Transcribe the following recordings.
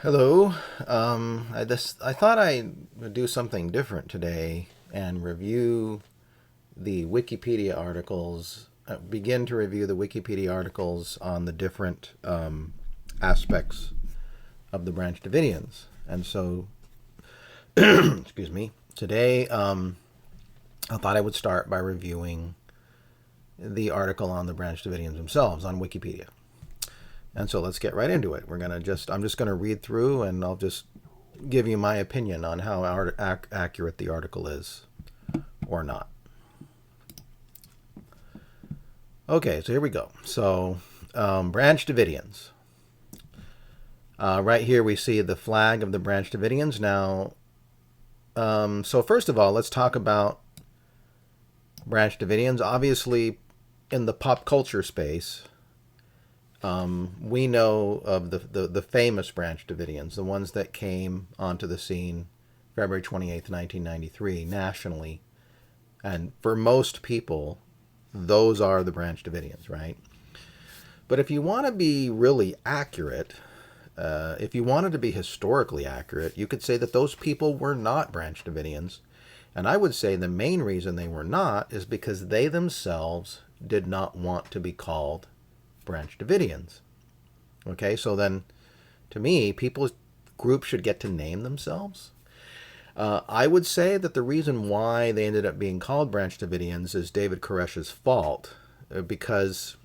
Hello. I thought I would do something different today and review the Wikipedia articles. Begin to review the Wikipedia articles on the different aspects of the Branch Davidians. And so, excuse me. Today, I thought I would start by reviewing the article on the Branch Davidians themselves on Wikipedia. And so let's get right into it. I'm just gonna read through, and I'll just give you my opinion on how accurate the article is or not. Okay, so here we go. So, Branch Davidians. Right here we see the flag of the Branch Davidians. Now, so first of all, let's talk about Branch Davidians. Obviously, in the pop culture space, we know of the famous Branch Davidians, the ones that came onto the scene February 28th, 1993, nationally. And for most people, those are the Branch Davidians, right? But if you want to be really accurate, if you wanted to be historically accurate, you could say that those people were not Branch Davidians. And I would say the main reason they were not is because they themselves did not want to be called Branch Davidians. Okay, so then to me, people's groups should get to name themselves. I would say that the reason why they ended up being called Branch Davidians is David Koresh's fault, because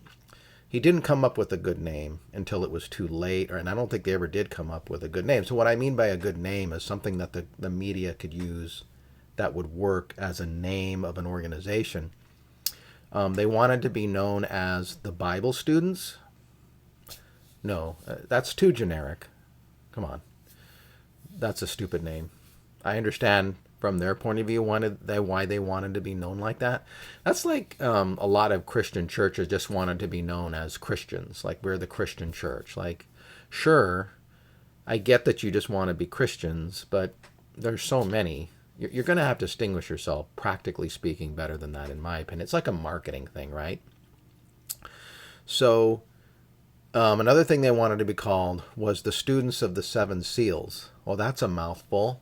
he didn't come up with a good name until it was too late, and I don't think they ever did come up with a good name. So what I mean by a good name is something that the media could use that would work as a name of an organization. They wanted to be known as the Bible students. No, that's too generic. Come on. That's a stupid name. I understand from their point of view why they wanted to be known like that. That's like a lot of Christian churches just wanted to be known as Christians. Like, we're the Christian church. Like, sure, I get that you just want to be Christians, but there's so many. You're going to have to distinguish yourself, practically speaking, better than that, in my opinion. It's like a marketing thing, right? So, another thing they wanted to be called was the Students of the Seven Seals. Well, that's a mouthful.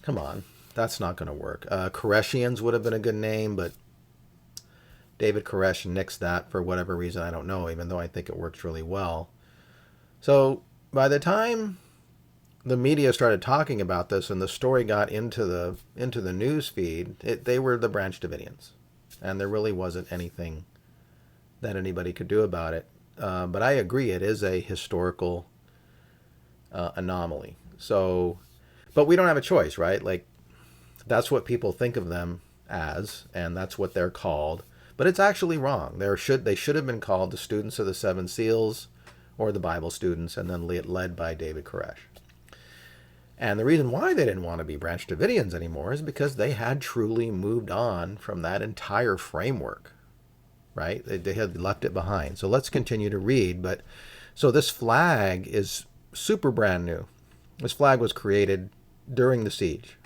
Come on, that's not going to work. Koreshians would have been a good name, but David Koresh nixed that for whatever reason, I don't know, even though I think it works really well. So, by the time the media started talking about this and the story got into the news feed, they were the Branch Davidians, and there really wasn't anything that anybody could do about it. But I agree, it is a historical anomaly. So, but we don't have a choice, right? Like, that's what people think of them as, and that's what they're called. But it's actually wrong. They should have been called the Students of the Seven Seals, or the Bible Students, and then led by David Koresh. And the reason why they didn't want to be Branch Davidians anymore is because they had truly moved on from that entire framework, right? They had left it behind. So let's continue to read. But so this flag is super brand new. This flag was created during the siege,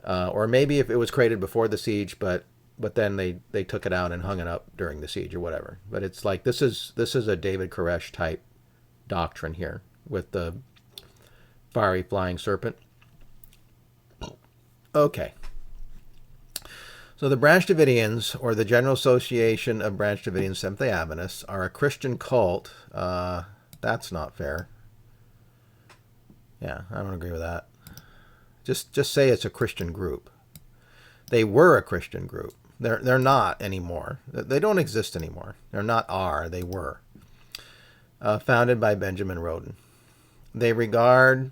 or maybe if it was created before the siege, but then they took it out and hung it up during the siege or whatever. But it's like this is a David Koresh type doctrine here with the fiery flying serpent. Okay. So the Branch Davidians, or the General Association of Branch Davidians Seventh-day Adventists, are a Christian cult. That's not fair. Yeah, I don't agree with that. Just say it's a Christian group. They were a Christian group. They're not anymore. They don't exist anymore. They're not are. They were. Founded by Benjamin Roden. They regard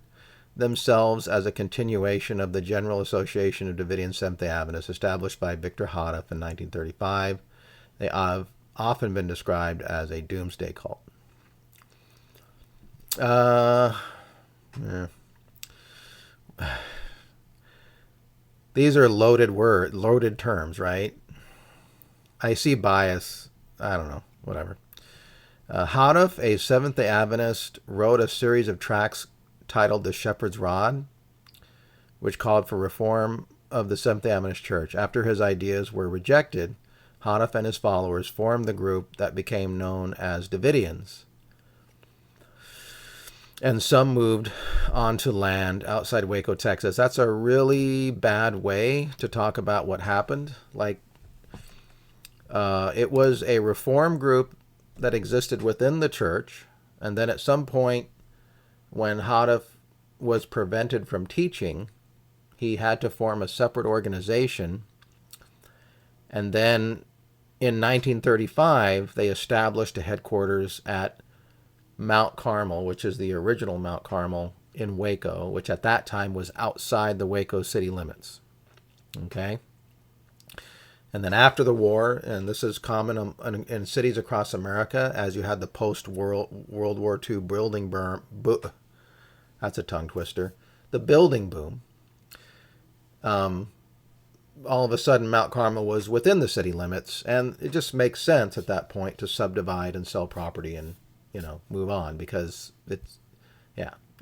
themselves as a continuation of the General Association of Davidian Seventh-day Adventists established by Victor Houteff in 1935. They have often been described as a doomsday cult. Yeah. These are loaded terms, right? I see bias. I don't know, whatever. Houteff, a Seventh-day Adventist, wrote a series of tracts titled The Shepherd's Rod, which called for reform of the Seventh-day Adventist Church. After his ideas were rejected, Houteff and his followers formed the group that became known as Davidians. and some moved onto land outside Waco, Texas. That's a really bad way to talk about what happened. Like, it was a reform group that existed within the church, and then at some point, when Houteff was prevented from teaching, he had to form a separate organization. And then in 1935, they established a headquarters at Mount Carmel, which is the original Mount Carmel in Waco, which at that time was outside the Waco city limits. Okay? And then after the war, and this is common in cities across America, as you had the post-World War II building boom, that's a tongue twister, the building boom, all of a sudden Mount Carmel was within the city limits, and it just makes sense at that point to subdivide and sell property and, move on, because it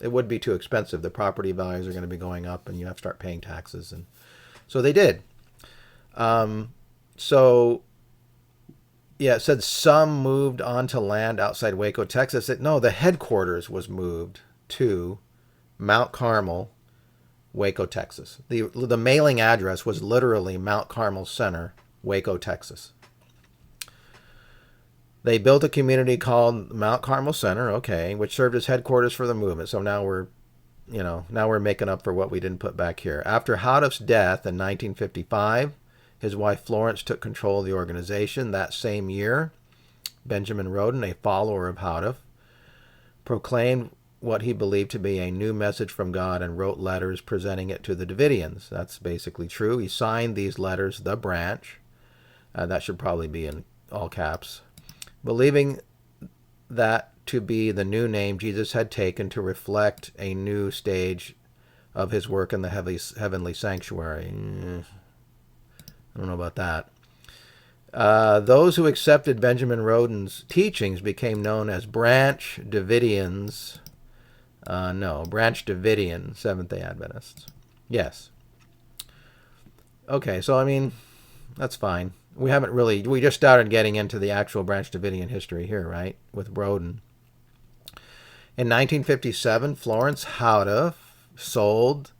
would be too expensive. The property values are going to be going up, and you have to start paying taxes, and so they did. It said some moved onto land outside Waco, Texas. The headquarters was moved to Mount Carmel, Waco, Texas. The mailing address was literally Mount Carmel Center, Waco, Texas. They built a community called Mount Carmel Center, which served as headquarters for the movement. So now we're making up for what we didn't put back here. After Houteff's death in 1955, his wife Florence took control of the organization. That same year, Benjamin Roden, a follower of Houteff, proclaimed what he believed to be a new message from God and wrote letters presenting it to the Davidians. That's basically true. He signed these letters, The Branch. That should probably be in all caps. Believing that to be the new name Jesus had taken to reflect a new stage of his work in the heavenly sanctuary. I don't know about that. Those who accepted Benjamin Roden's teachings became known as Branch Davidians. Branch Davidian Seventh-day Adventists. Yes. Okay, so that's fine. We just started getting into the actual Branch Davidian history here, right, with Roden. In 1957, Florence Houteff sold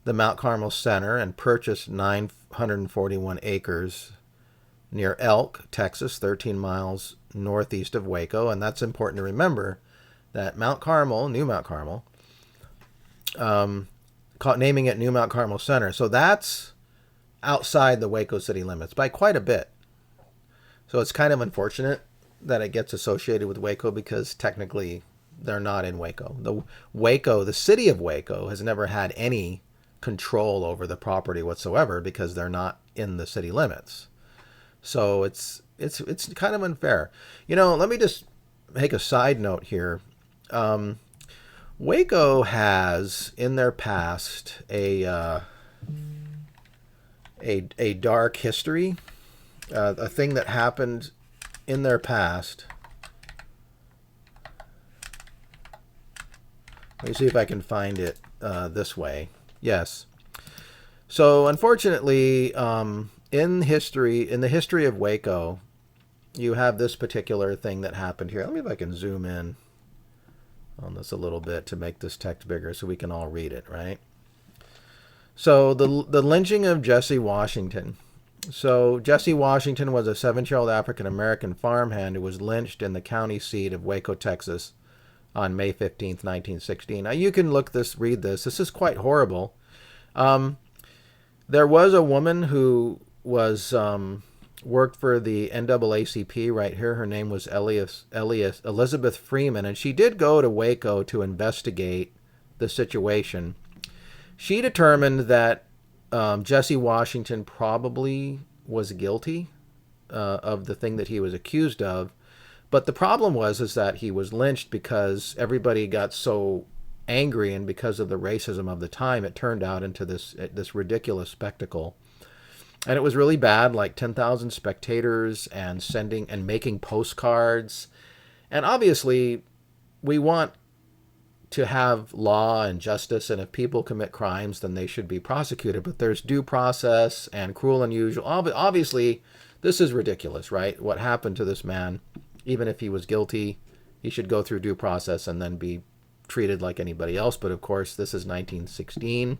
the Mount Carmel Center and purchased 941 acres near Elk, Texas, 13 miles northeast of Waco. And that's important to remember that Mount Carmel, New Mount Carmel, naming it New Mount Carmel Center. So that's outside the Waco city limits by quite a bit. So it's kind of unfortunate that it gets associated with Waco, because technically they're not in Waco. The city of Waco has never had any control over the property whatsoever, because they're not in the city limits. So it's kind of unfair. Let me just make a side note here. Waco has in their past a dark history, a thing that happened in their past. Let me see if I can find it this way. Yes. So unfortunately, in the history of Waco, you have this particular thing that happened here. Let me see if I can zoom in on this a little bit to make this text bigger so we can all read it, right? So the lynching of Jesse Washington. So Jesse Washington was a 7-year-old African-American farmhand who was lynched in the county seat of Waco, Texas on May 15th, 1916. Now you can read this. This is quite horrible. There was a woman who was worked for the NAACP right here. Her name was Elizabeth Freeman, and she did go to Waco to investigate the situation. She determined that Jesse Washington probably was guilty of the thing that he was accused of. But the problem is that he was lynched because everybody got so angry, and because of the racism of the time, it turned out into this ridiculous spectacle. And it was really bad, like 10,000 spectators and making postcards. And obviously, we want to have law and justice, and if people commit crimes, then they should be prosecuted. But there's due process and cruel and unusual. Obviously, this is ridiculous, right? What happened to this man, even if he was guilty, he should go through due process and then be treated like anybody else. But of course, this is 1916.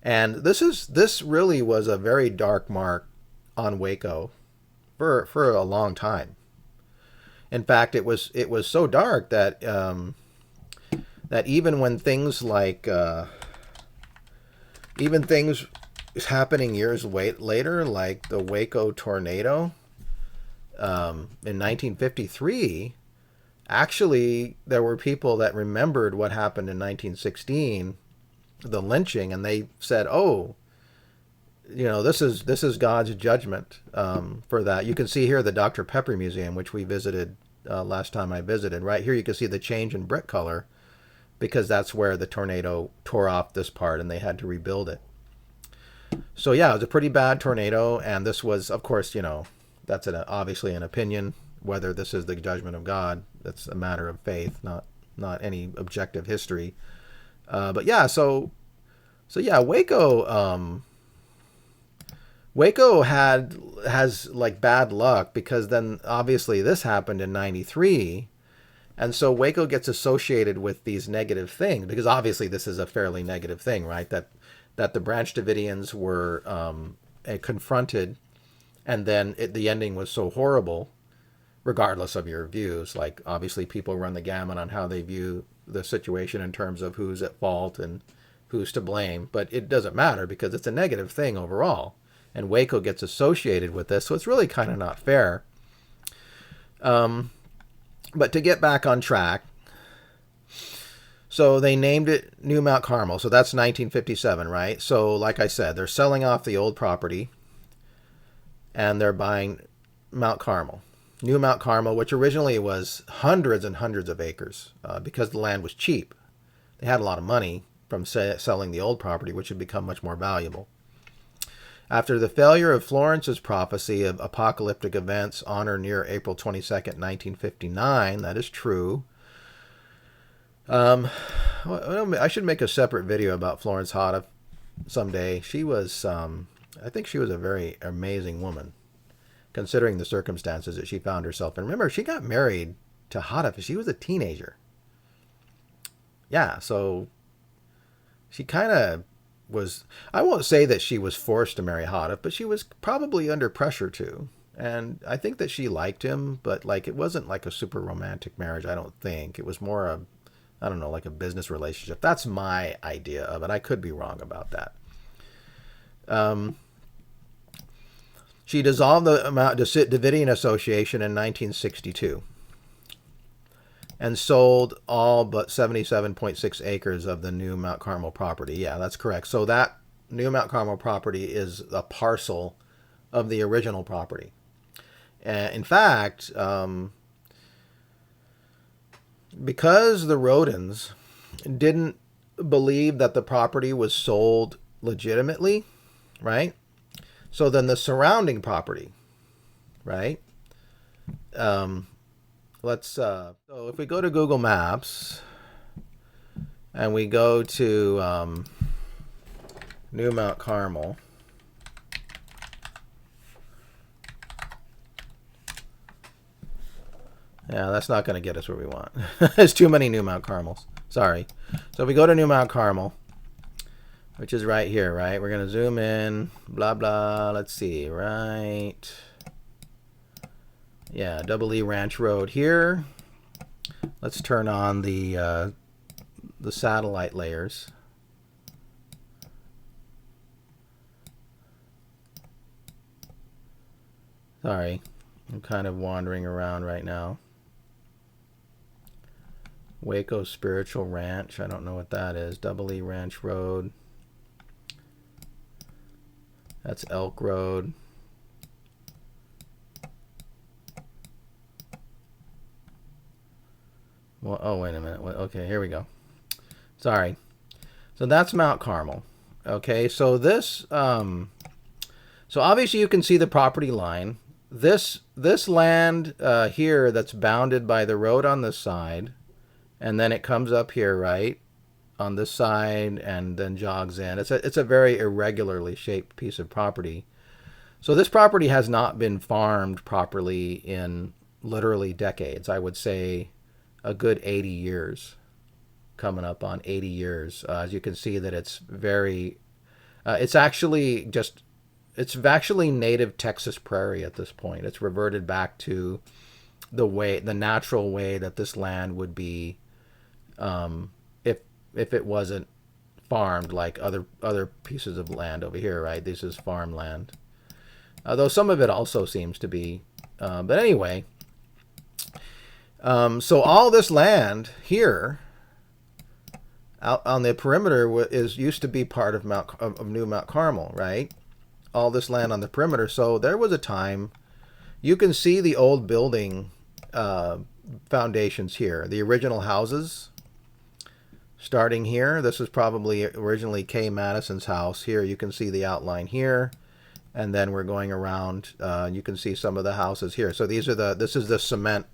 And this really was a very dark mark on Waco for a long time. In fact, it was so dark that that even when things like even things happening years later, like the Waco tornado in 1953, actually there were people that remembered what happened in 1916, the lynching, and they said, "Oh, this is God's judgment for that." You can see here the Dr. Pepper Museum, which we visited last time I visited. Right here, you can see the change in brick color because that's where the tornado tore off this part, and they had to rebuild it. So yeah, it was a pretty bad tornado, and this was, of course, that's obviously an opinion. Whether this is the judgment of God, that's a matter of faith, not any objective history. But yeah, so yeah, Waco has like bad luck because then obviously this happened in 93, and so Waco gets associated with these negative things because obviously this is a fairly negative thing, right? That the Branch Davidians were confronted, and then the ending was so horrible, regardless of your views. Like obviously people run the gamut on how they view the situation in terms of who's at fault and who's to blame, but it doesn't matter because it's a negative thing overall, and Waco gets associated with this, so it's really kind of not fair. But to get back on track, so they named it New Mount Carmel, so that's 1957, right? So like I said, they're selling off the old property and they're buying Mount Carmel. New Mount Carmel, which originally was hundreds and hundreds of acres because the land was cheap. They had a lot of money from selling the old property, which had become much more valuable. After the failure of Florence's prophecy of apocalyptic events on or near April 22nd, 1959, that is true. I should make a separate video about Florence Hoddeth someday. She was, I think she was a very amazing woman, considering the circumstances that she found herself in. Remember, she got married to Hoddeth. She was a teenager. Yeah, so she kind of was, I won't say that she was forced to marry Hoddeth, but she was probably under pressure to. And I think that she liked him, but like it wasn't like a super romantic marriage, I don't think. It was more a, I don't know, like a business relationship. That's my idea of it. I could be wrong about that. She dissolved the Davidian Association in 1962 and sold all but 77.6 acres of the New Mount Carmel property. Yeah, that's correct. So that New Mount Carmel property is a parcel of the original property. In fact, because the Rodens didn't believe that the property was sold legitimately, right? So then the surrounding property, right? So if we go to Google Maps and we go to New Mount Carmel, yeah, that's not going to get us where we want. There's too many New Mount Carmels. Sorry. So if we go to New Mount Carmel, which is right here, right? We're going to zoom in, blah, blah. Let's see, right? Yeah, Double E Ranch Road here. Let's turn on the satellite layers. Sorry, I'm kind of wandering around right now. Waco Spiritual Ranch. I don't know what that is. Double E Ranch Road. That's Elk Road. Well, oh, wait a minute. Okay, here we go. Sorry. So that's Mount Carmel. Okay, so this, so obviously you can see the property line. This land here that's bounded by the road on this side, and then it comes up here, right, on this side, and then jogs in. It's a very irregularly shaped piece of property. So this property has not been farmed properly in literally decades. I would say a good 80 years. coming up on 80 years. As you can see that it's very, it's actually just, it's actually native Texas prairie at this point. It's reverted back to the natural way that this land would be, if it wasn't farmed like other pieces of land over here, right? This is farmland. Though some of it also seems to be, but anyway, so all this land here out on the perimeter used to be part of New Mount Carmel, right? All this land on the perimeter. So there was a time, you can see the old building foundations here, the original houses starting here. This was probably originally K. Madison's house. Here you can see the outline here, and then we're going around. You can see some of the houses here. So this is the cement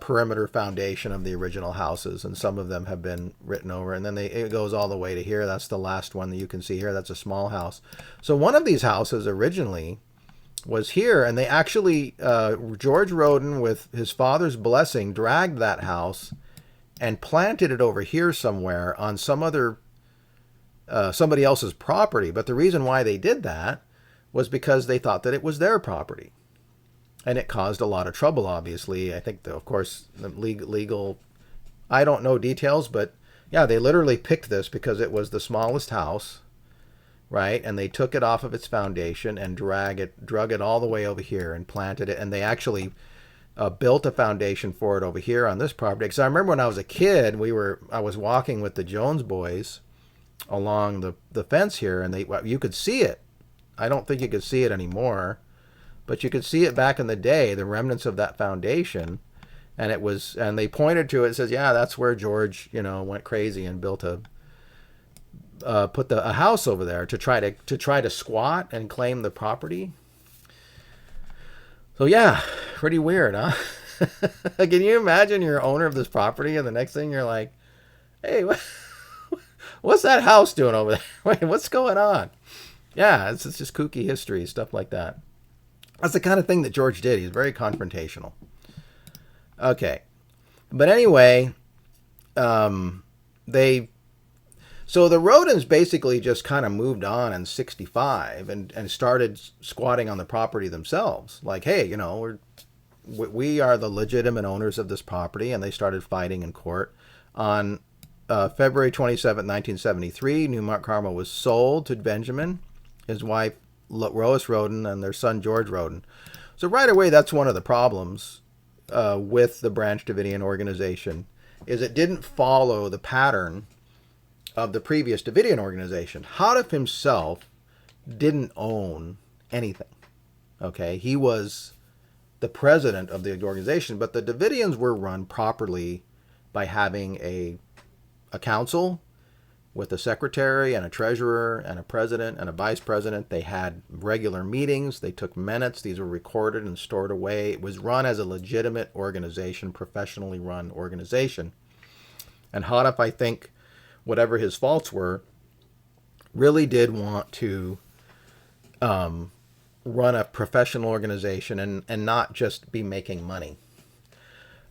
perimeter foundation of the original houses, and some of them have been written over, and then it goes all the way to here. That's the last one that you can see here. That's a small house. So one of these houses originally was here, and they actually George Roden, with his father's blessing, dragged that house and planted it over here somewhere on some other somebody else's property. But the reason why they did that was because they thought that it was their property. And it caused a lot of trouble, obviously. I think, of course, the legal, I don't know details, but yeah, they literally picked this because it was the smallest house, right? And they took it off of its foundation and drug it all the way over here and planted it. And they actually built a foundation for it over here on this property. Because I remember when I was a kid, I was walking with the Jones boys along the fence here, and you could see it. I don't think you could see it anymore, but you could see it back in the day, the remnants of that foundation. And they pointed to it and says, yeah, that's where George, went crazy and built put a house over there to try to squat and claim the property. So yeah, pretty weird, huh? Can you imagine you're owner of this property and the next thing you're like, hey, what's that house doing over there? Wait, what's going on? Yeah, it's just kooky history, stuff like that. That's the kind of thing that George did. He's very confrontational. Okay. But anyway, so the Rodens basically just kind of moved on in 65 and started squatting on the property themselves. Like, hey, we are the legitimate owners of this property, and they started fighting in court. On February 27, 1973, New Mount Carmel was sold to Benjamin, his wife Lois Roden, and their son George Roden. So right away, that's one of the problems with the Branch Davidian organization, is it didn't follow the pattern of the previous Davidian organization. Houteff himself didn't own anything. Okay, he was the president of the organization, but the Davidians were run properly by having a council with a secretary and a treasurer and a president and a vice president. They had regular meetings. They took minutes. These were recorded and stored away. It was run as a legitimate organization, professionally run organization. And Houteff, I think, whatever his faults were, really did want to run a professional organization and not just be making money.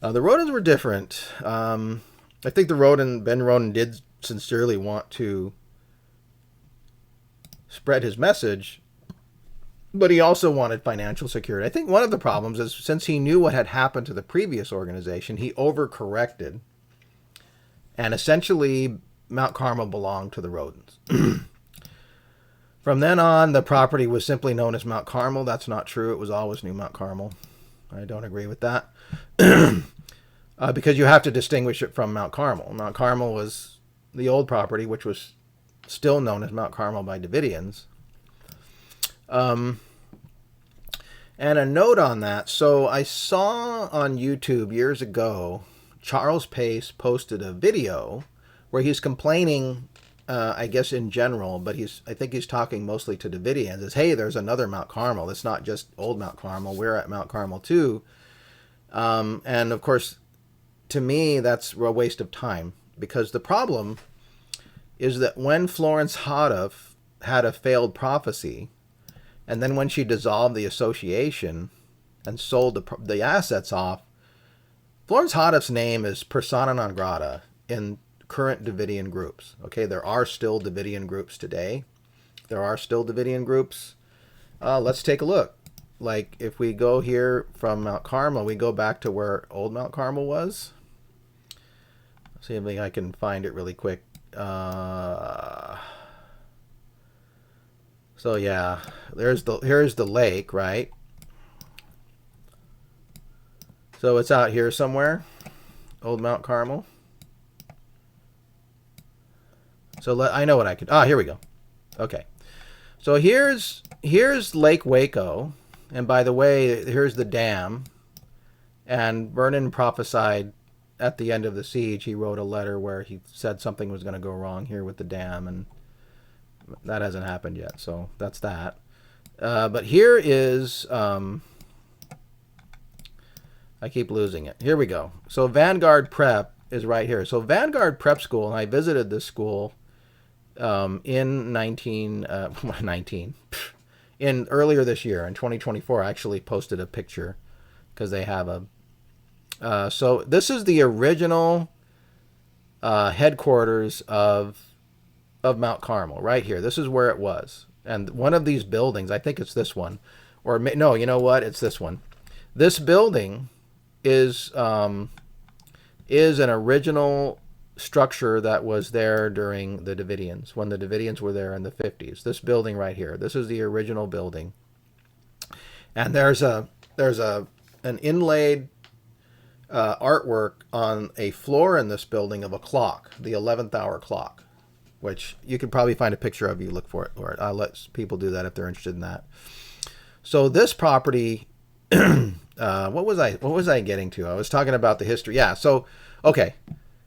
The Rodens were different. I think Ben Roden did sincerely want to spread his message, but he also wanted financial security. I think one of the problems is, since he knew what had happened to the previous organization, he overcorrected, and essentially Mount Carmel belonged to the Rodens. From then on, the property was simply known as Mount Carmel. That's not true. It was always New Mount Carmel. I don't agree with that. Because you have to distinguish it from Mount Carmel. Mount Carmel was the old property, which was still known as Mount Carmel by Davidians. And a note on that. So I saw on YouTube years ago, Charles Pace posted a video where he's complaining, I guess in general, but I think he's talking mostly to Davidians, is, hey, there's another Mount Carmel. It's not just old Mount Carmel. We're at Mount Carmel too. And of course, to me, that's a waste of time, because the problem is that when Florence Houteff had a failed prophecy, and then when she dissolved the association and sold the assets off, Florence Houteff's name is persona non grata in current Davidian groups. Okay, there are still Davidian groups today. There are still Davidian groups. Let's take a look. Like if we go here from Mount Carmel, we go back to where old Mount Carmel was. See if I can find it really quick. So yeah, here's the lake, right? So it's out here somewhere, old Mount Carmel. So I know what I could. Here we go. Okay. So here's Lake Waco, and by the way, here's the dam. And Vernon prophesied at the end of the siege. He wrote a letter where he said something was going to go wrong here with the dam, and that hasn't happened yet. So that's that. But here is. I keep losing it. Here we go. So Vanguard Prep is right here. So Vanguard Prep School, and I visited this school in 19 in earlier this year in 2024. I actually posted a picture because they have a so this is the original headquarters of Mount Carmel right here. This is where it was, and one of these buildings, I think it's this one, or no, you know what, it's this one. This building is an original structure that was there during the Davidians, when the Davidians were there in the 50s. This building right here, this is the original building, and there's an inlaid artwork on a floor in this building of a clock, the 11th hour clock, which you could probably find a picture of. You look for it, or I'll let people do that if they're interested in that. So this property. What was I getting to? I was talking about the history. Yeah. So, okay.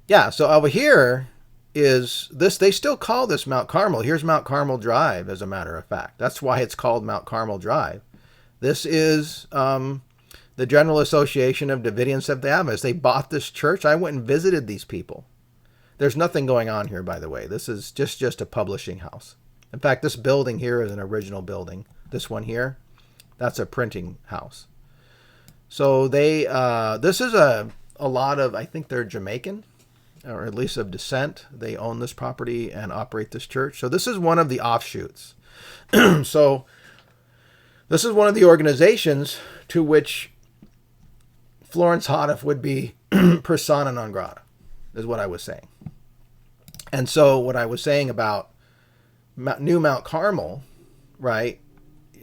Yeah. So over here is this, they still call this Mount Carmel. Here's Mount Carmel Drive, as a matter of fact. That's why it's called Mount Carmel Drive. This is, the General Association of Davidian Seventh Day Adventists. They bought this church. I went and visited these people. There's nothing going on here, by the way. This is just a publishing house. In fact, this building here is an original building. This one here, that's a printing house. So they, this is a lot of, I think they're Jamaican, or at least of descent. They own this property and operate this church. So this is one of the offshoots. So this is one of the organizations to which Florence Hoddiffe would be persona non grata, is what I was saying. And so what I was saying about New Mount Carmel, right?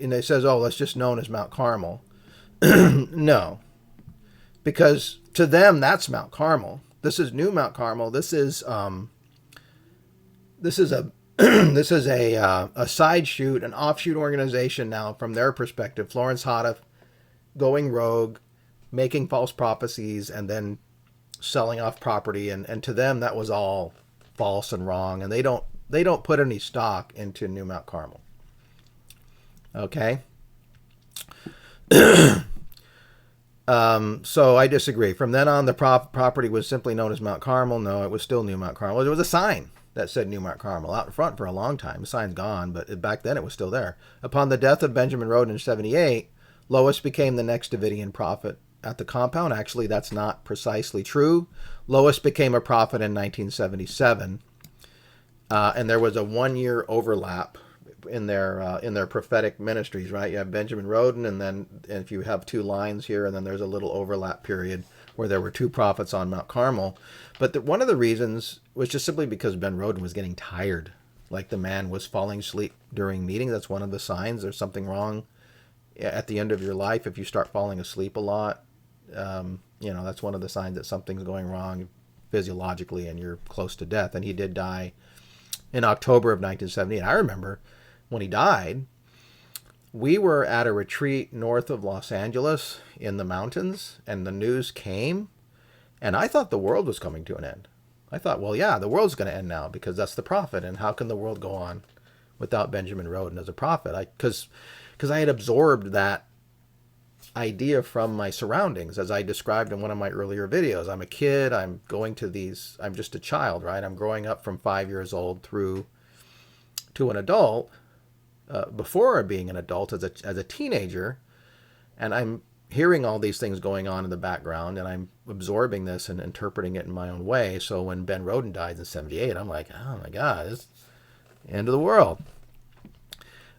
And it says, oh, that's just known as Mount Carmel. No, because to them that's Mount Carmel. This is New Mount Carmel. This is a this is a side shoot, an offshoot organization now from their perspective. Florence Hoddiffe going rogue, making false prophecies, and then selling off property, and to them that was all false and wrong, and they don't put any stock into New Mount Carmel. Okay. So I disagree. From then on, the property was simply known as Mount Carmel. No, it was still New Mount Carmel. There was a sign that said New Mount Carmel out in front for a long time. The sign's gone, but back then it was still there. Upon the death of Benjamin Roden in 1978, Lois became the next Davidian prophet at the compound. Actually, that's not precisely true. Lois became a prophet in 1977, and there was a 1-year overlap in their prophetic ministries, right? You have Benjamin Roden, and then if you have 2 lines here, and then there's a little overlap period where there were 2 prophets on Mount Carmel. But one of the reasons was just simply because Ben Roden was getting tired. Like the man was falling asleep during meetings. That's one of the signs there's something wrong at the end of your life. If you start falling asleep a lot, that's one of the signs that something's going wrong physiologically and you're close to death. And he did die in October of 1978. I remember when he died, we were at a retreat north of Los Angeles in the mountains, and the news came, and I thought the world was coming to an end. I thought, well, yeah, the world's going to end now because that's the prophet, and how can the world go on without Benjamin Roden as a prophet? Because I had absorbed that idea from my surroundings, as I described in one of my earlier videos. I'm a kid. I'm just a child, right? I'm growing up from 5 years old through to an adult. Before being an adult, as a teenager, and I'm hearing all these things going on in the background, and I'm absorbing this and interpreting it in my own way. So when Ben Roden died in '78, I'm like, oh my God, it's the end of the world.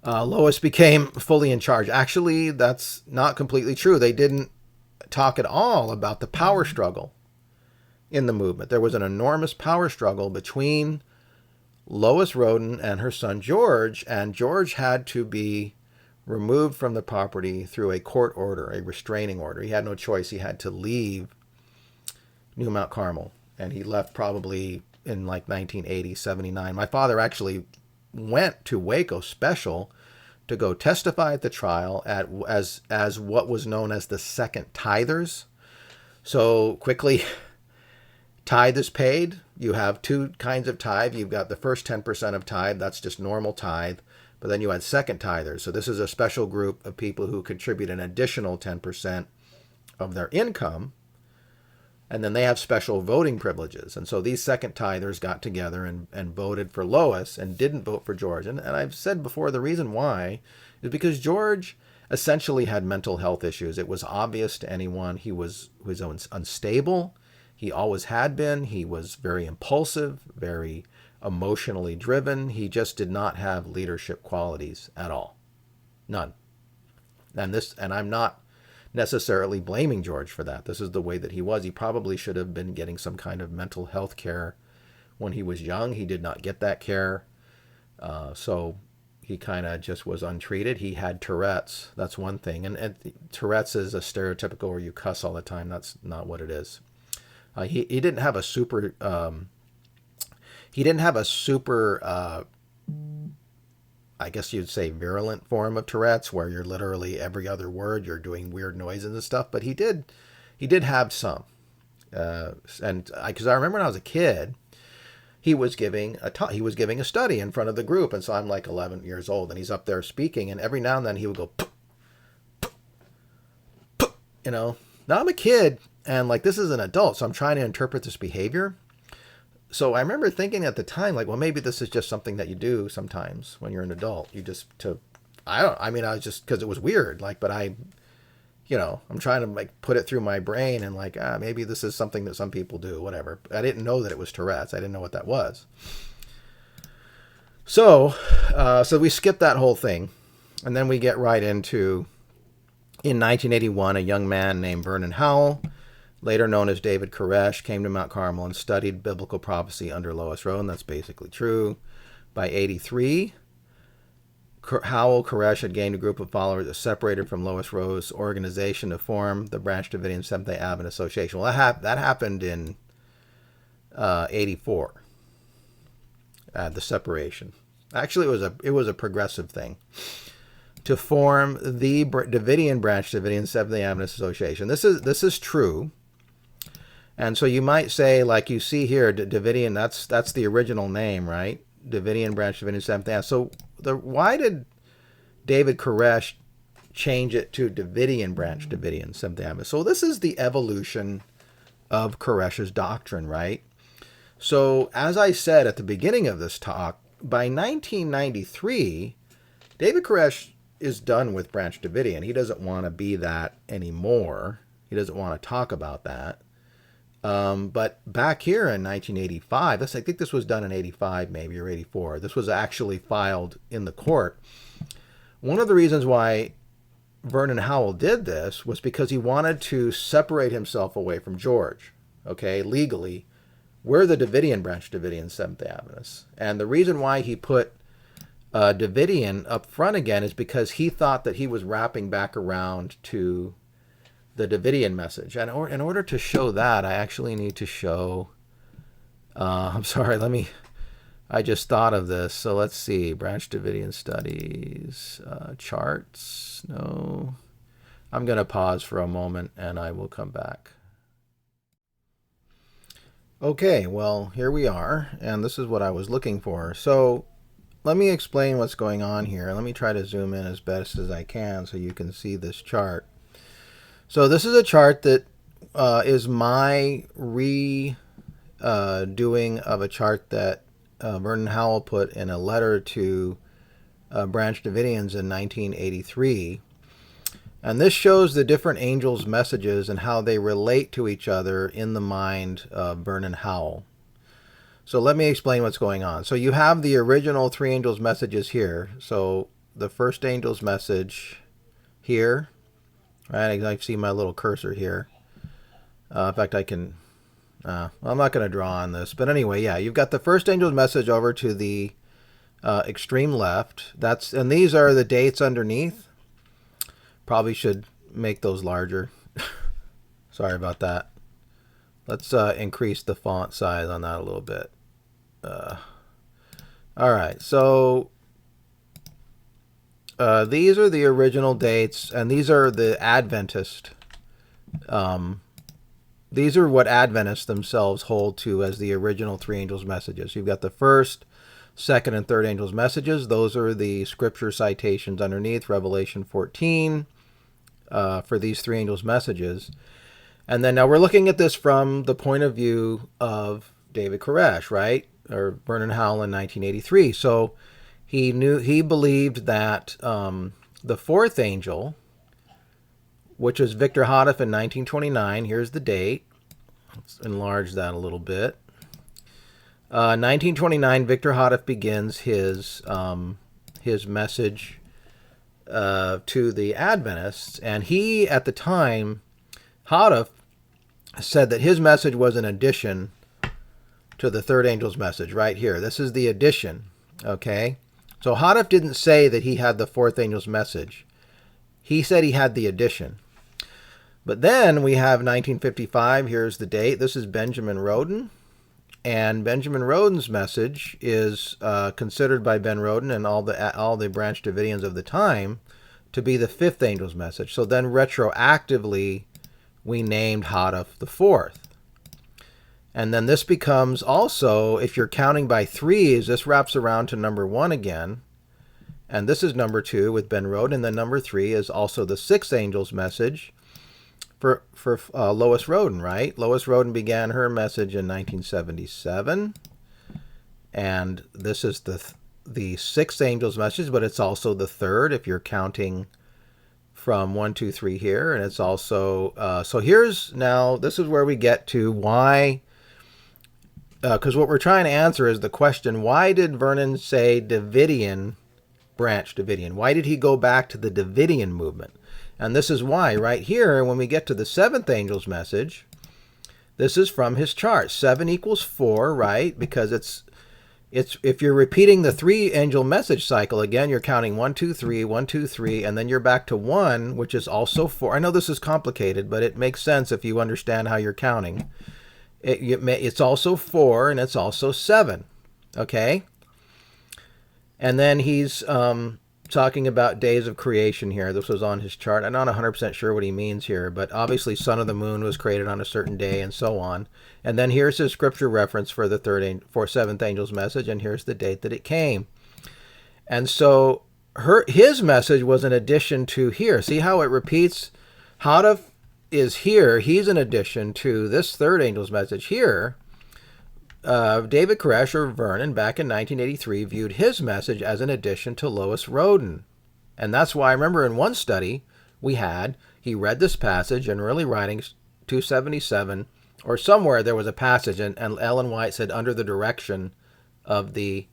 Lois became fully in charge. Actually, that's not completely true. They didn't talk at all about the power struggle in the movement. There was an enormous power struggle between Lois Roden and her son George, and George had to be removed from the property through a court order, a restraining order. He had no choice. He had to leave New Mount Carmel, and he left probably in like 1980, 79. My father actually went to Waco special to go testify at the trial as what was known as the second tithers. So quickly, tithe is paid. You have two kinds of tithe. You've got the first 10% of tithe. That's just normal tithe. But then you had second tithers. So this is a special group of people who contribute an additional 10% of their income. And then they have special voting privileges. And so these second tithers got together and voted for Lois and didn't vote for George. And I've said before, the reason why is because George essentially had mental health issues. It was obvious to anyone. He was unstable. He always had been. He was very impulsive, very emotionally driven. He just did not have leadership qualities at all. None. And I'm not necessarily blaming George for that. This is the way that he was. He probably should have been getting some kind of mental health care when he was young. He did not get that care. So he kind of just was untreated. He had Tourette's. That's one thing. And Tourette's is a stereotypical where you cuss all the time. That's not what it is. He didn't have a super I guess you'd say virulent form of Tourette's, where you're literally every other word you're doing weird noises and stuff. But he did have some, and because I remember when I was a kid, he was giving a study in front of the group, and so I'm like 11 years old, and he's up there speaking, and every now and then he would go, "Puh, puh, puh," you know. Now I'm a kid, and like this is an adult, so I'm trying to interpret this behavior. So I remember thinking at the time, like, well, maybe this is just something that you do sometimes when you're an adult. You just I was just, because it was weird, like, but I'm trying to like put it through my brain and like, maybe this is something that some people do, whatever. I didn't know that it was Tourette's. I didn't know what that was. So we skip that whole thing, and then we get right into, in 1981, a young man named Vernon Howell, later known as David Koresh, came to Mount Carmel and studied biblical prophecy under Lois Roden. That's basically true. By 83, Howell Koresh had gained a group of followers that separated from Lois Roden's organization to form the Branch Davidian Seventh-day Adventist Association. Well, that happened in 84. The separation. Actually, it was a progressive thing to form the Davidian Branch Davidian Seventh-day Adventist Association. This is true. And so you might say, like you see here, Davidian, that's the original name, right? Davidian Branch Davidian Seventh-day Adventist. So why did David Koresh change it to Davidian Branch Davidian Seventh-day Adventist? So this is the evolution of Koresh's doctrine, right? So as I said at the beginning of this talk, by 1993, David Koresh is done with Branch Davidian. He doesn't want to be that anymore. He doesn't want to talk about that. But back here in 1985, I think this was done in 85 maybe, or 84. This was actually filed in the court. One of the reasons why Vernon Howell did this was because he wanted to separate himself away from George. Okay, legally, we're the Davidian Branch Davidian Seventh-day Adventists. And the reason why he put Davidian up front again is because he thought that he was wrapping back around to the Davidian message. And in order to show that, I actually need to show, I'm sorry, I just thought of this. So let's see, Branch Davidian Studies, charts, no. I'm going to pause for a moment and I will come back. Okay, well, here we are, and this is what I was looking for. So let me explain what's going on here. Let me try to zoom in as best as I can so you can see this chart. So this is a chart that is my redoing of a chart that Vernon Howell put in a letter to Branch Davidians in 1983. And this shows the different angels' messages and how they relate to each other in the mind of Vernon Howell. So let me explain what's going on. So you have the original three angels' messages here. So the first angel's message here, right? I see my little cursor here. In fact, I can, I'm not going to draw on this. But anyway, yeah, you've got the first angel's message over to the extreme left. And these are the dates underneath. Probably should make those larger. Sorry about that. Let's increase the font size on that a little bit. All right, so these are the original dates, and these are the Adventist. These are what Adventists themselves hold to as the original three angels' messages. You've got the first, second, and third angels' messages. Those are the scripture citations underneath, Revelation 14, for these three angels' messages. And then now we're looking at this from the point of view of David Koresh, right? Or Vernon Howell in 1983. So he believed that the fourth angel, which was Victor Houteff in 1929, here's the date. Let's enlarge that a little bit. 1929, Victor Houteff begins his message to the Adventists, and he, at the time, Houteff said that his message was an addition to the third angel's message right here. This is the addition, okay? So Houteff didn't say that he had the fourth angel's message. He said he had the addition. But then we have 1955. Here's the date. This is Benjamin Roden. And Benjamin Roden's message is considered by Ben Roden and all the Branch Davidians of the time to be the fifth angel's message. So then retroactively, we named Houteff the fourth. And then this becomes also, if you're counting by threes, this wraps around to number 1 again. And this is number 2 with Ben Roden. And then number 3 is also the sixth angel's message for Lois Roden, right? Lois Roden began her message in 1977. And this is the sixth angel's message, but it's also the third if you're counting from 1, 2, 3 here. And it's also, so here's now, this is where we get to why, because what we're trying to answer is the question, why did Vernon say Davidian, Branch Davidian? Why did he go back to the Davidian movement? And this is why, right here, when we get to the seventh angel's message, this is from his chart. 7 equals 4, right? Because it's if you're repeating the three angel message cycle, again, you're counting 1, 2, 3, 1, 2, 3, and then you're back to 1, which is also 4. I know this is complicated, but it makes sense if you understand how you're counting. It's also 4, and it's also 7, okay? And then he's talking about days of creation here. This was on his chart. I'm not 100% sure what he means here, but obviously Son of the Moon was created on a certain day and so on. And then here's his scripture reference for the seventh angel's message, and here's the date that it came. And so his message was an addition to here. See how it repeats? Houteff is here. He's an addition to this third angel's message here. David Koresh, or Vernon, back in 1983, viewed his message as an addition to Lois Roden. And that's why I remember in one study he read this passage in Early Writings 277, or somewhere there was a passage, and Ellen White said, under the direction of the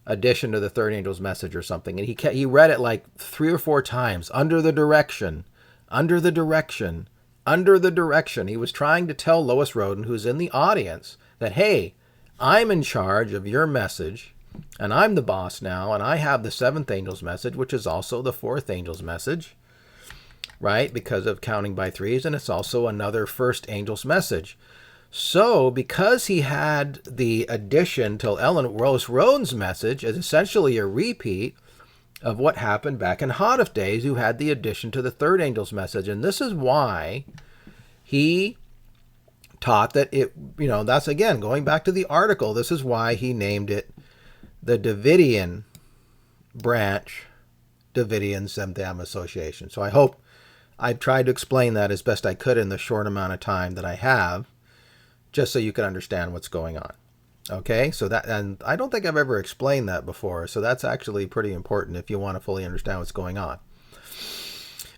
addition to the third angel's message or something. And he read it like 3 or 4 times, under the direction, under the direction, under the direction. He was trying to tell Lois Roden, who's in the audience, that, hey, I'm in charge of your message, and I'm the boss now, and I have the seventh angel's message, which is also the fourth angel's message, right, because of counting by threes, and it's also another first angel's message. So because he had the addition to Lois Roden's message as essentially a repeat of what happened back in Houteff days, who had the addition to the third angel's message. And this is why he taught that that's, again, going back to the article, this is why he named it the Davidian Branch Davidian Seventh-day Association. So I hope I've tried to explain that as best I could in the short amount of time that I have, just so you can understand what's going on. Okay, so that, and I don't think I've ever explained that before, so that's actually pretty important if you want to fully understand what's going on.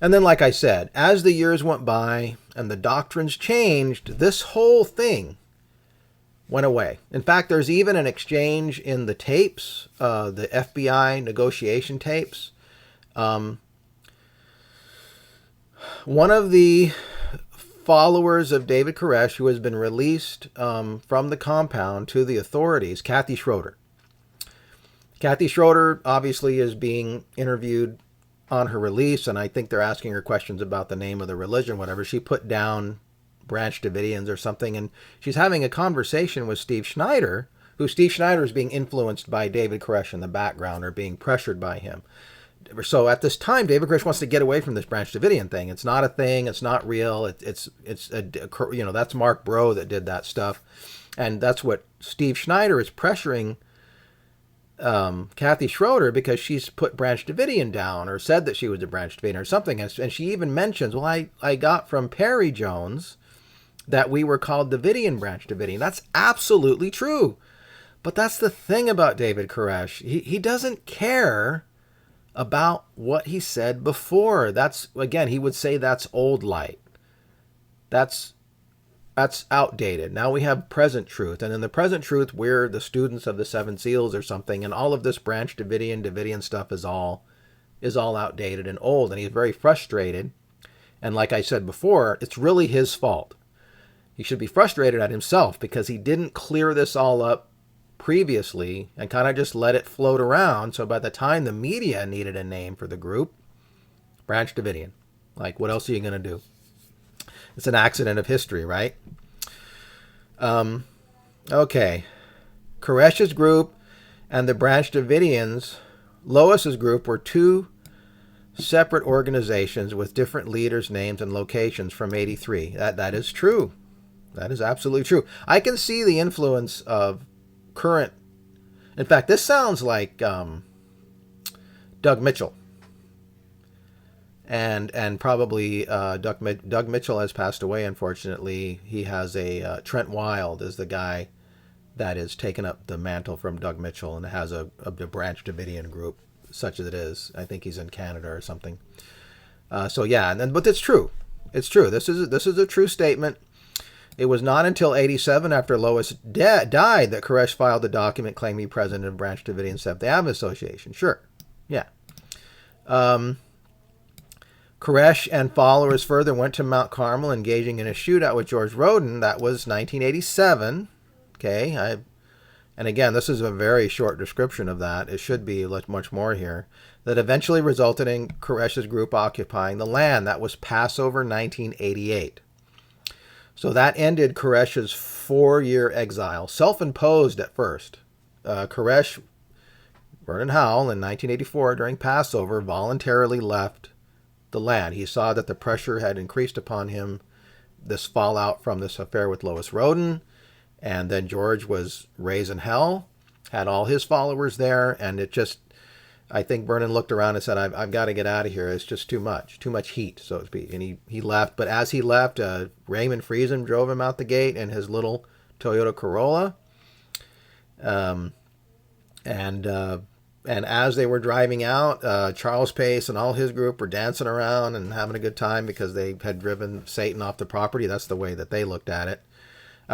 And then, like I said, as the years went by and the doctrines changed, this whole thing went away. In fact, there's even an exchange in the tapes, the FBI negotiation tapes. One of the followers of David Koresh, who has been released from the compound to the authorities, Kathy Schroeder. Kathy Schroeder obviously is being interviewed on her release, and I think they're asking her questions about the name of the religion, whatever. She put down Branch Davidians or something, and she's having a conversation with Steve Schneider, who Steve Schneider is being influenced by David Koresh in the background or being pressured by him. So at this time, David Koresh wants to get away from this Branch Davidian thing. It's not a thing. It's not real. It's that's Mark Bro that did that stuff, and that's what Steve Schneider is pressuring Kathy Schroeder, because she's put Branch Davidian down or said that she was a Branch Davidian or something. And she even mentions, well, I got from Perry Jones that we were called Davidian Branch Davidian. That's absolutely true. But that's the thing about David Koresh. He doesn't care about what he said before. That's, again, he would say that's old light. That's outdated. Now we have present truth. And in the present truth, we're the students of the Seven Seals or something. And all of this Branch Davidian stuff is all outdated and old. And he's very frustrated. And like I said before, it's really his fault. He should be frustrated at himself because he didn't clear this all up previously and kind of just let it float around. So by the time the media needed a name for the group, Branch Davidian. Like, what else are you going to do? It's an accident of history, right? Okay. Koresh's group and the Branch Davidians, Lois's group, were two separate organizations with different leaders, names, and locations from 83. That is true. That is absolutely true. I can see the influence of current... In fact, this sounds like Doug Mitchell. And probably Doug Mitchell has passed away, unfortunately. He has a... Trent Wild is the guy that has taken up the mantle from Doug Mitchell and has a Branch Davidian group, such as it is. I think he's in Canada or something. So yeah, but it's true. It's true. This is a true statement. It was not until 87, after Lois died, that Koresh filed the document claiming to be president of Branch Davidian Seventh-day Adventist Association. Sure. Yeah. Koresh and followers further went to Mount Carmel, engaging in a shootout with George Roden. That was 1987. Okay. And again, this is a very short description of that. It should be much more here. That eventually resulted in Koresh's group occupying the land. That was Passover 1988. So that ended Koresh's 4-year exile, self-imposed at first. Koresh, Vernon Howell, in 1984 during Passover, voluntarily left the land. He saw that the pressure had increased upon him, this fallout from this affair with Lois Roden, and then George was raising hell, had all his followers there, and it just, I think Vernon looked around and said, I've got to get out of here. It's just too much heat, so to speak. And he left. But as he left, Raymond Friesen drove him out the gate in his little Toyota Corolla. And as they were driving out, Charles Pace and all his group were dancing around and having a good time because they had driven Satan off the property. That's the way that they looked at it.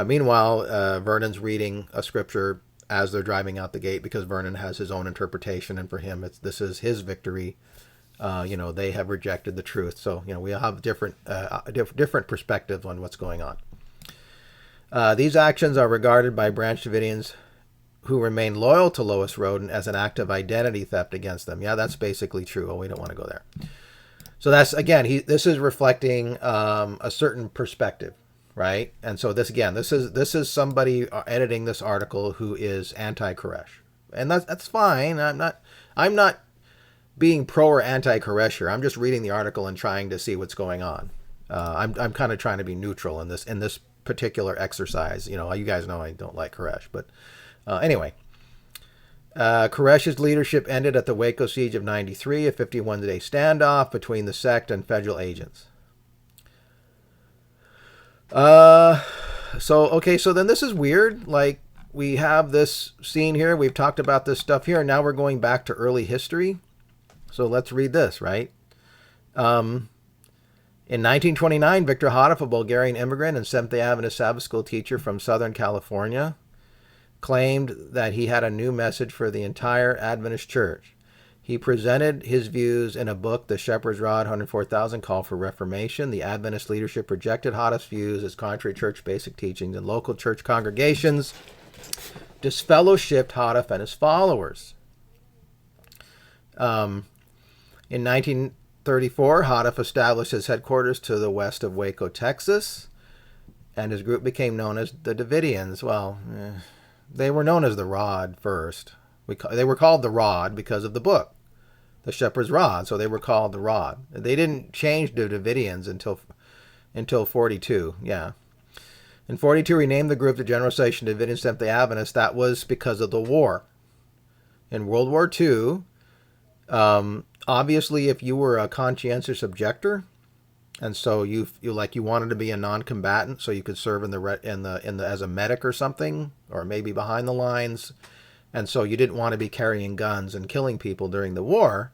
Meanwhile, Vernon's reading a scripture as they're driving out the gate because Vernon has his own interpretation, and for him, this is his victory. They have rejected the truth. So, we have different perspectives on what's going on. These actions are regarded by Branch Davidians who remain loyal to Lois Roden as an act of identity theft against them. Yeah, that's basically true. Oh, we don't want to go there. So that's, again, this is reflecting a certain perspective. Right, and so this is somebody editing this article who is anti-Koresh, and that's fine. I'm not being pro or anti-Koresh here. I'm just reading the article and trying to see what's going on. I'm kind of trying to be neutral in this particular exercise. You guys know I don't like Koresh, but anyway, Koresh's leadership ended at the Waco siege of '93, a 51-day standoff between the sect and federal agents. So then this is weird. Like, we have this scene here. We've talked about this stuff here. And now we're going back to early history. So let's read this, right? In 1929, Victor Houteff, a Bulgarian immigrant and Seventh-day Adventist Sabbath school teacher from Southern California, claimed that he had a new message for the entire Adventist Church. He presented his views in a book, The Shepherd's Rod, 104,000 Call for Reformation. The Adventist leadership rejected Houteff's views as contrary to church basic teachings, and local church congregations disfellowshipped Houteff and his followers. In 1934, Houteff established his headquarters to the west of Waco, Texas, and his group became known as the Davidians. Well, they were known as the Rod first. They were called the Rod because of the book, The Shepherd's Rod, so they were called the Rod. They didn't change to Davidians until 42, yeah. In 42, he named the group the General Association of Davidian Seventh-day Adventists. That was because of the war. In World War II, obviously, if you were a conscientious objector, and so you wanted to be a non-combatant, so you could serve in the as a medic or something, or maybe behind the lines, and so you didn't want to be carrying guns and killing people during the war,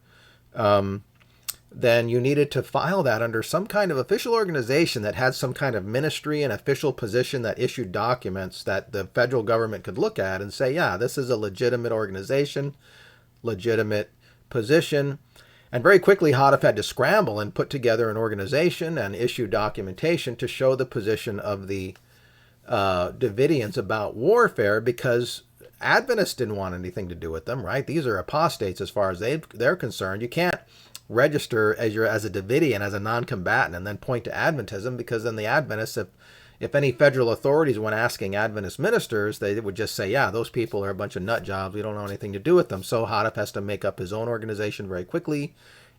then you needed to file that under some kind of official organization that had some kind of ministry and official position that issued documents that the federal government could look at and say, yeah, this is a legitimate organization, legitimate position. And very quickly, Houteff had to scramble and put together an organization and issue documentation to show the position of the Davidians about warfare, because Adventists didn't want anything to do with them, right? These are apostates as far as they're concerned. You can't register as a Davidian, as a non-combatant, and then point to Adventism, because then the Adventists, if any federal authorities went asking Adventist ministers, they would just say, yeah, those people are a bunch of nut jobs. We don't know anything to do with them. So Houteff has to make up his own organization very quickly,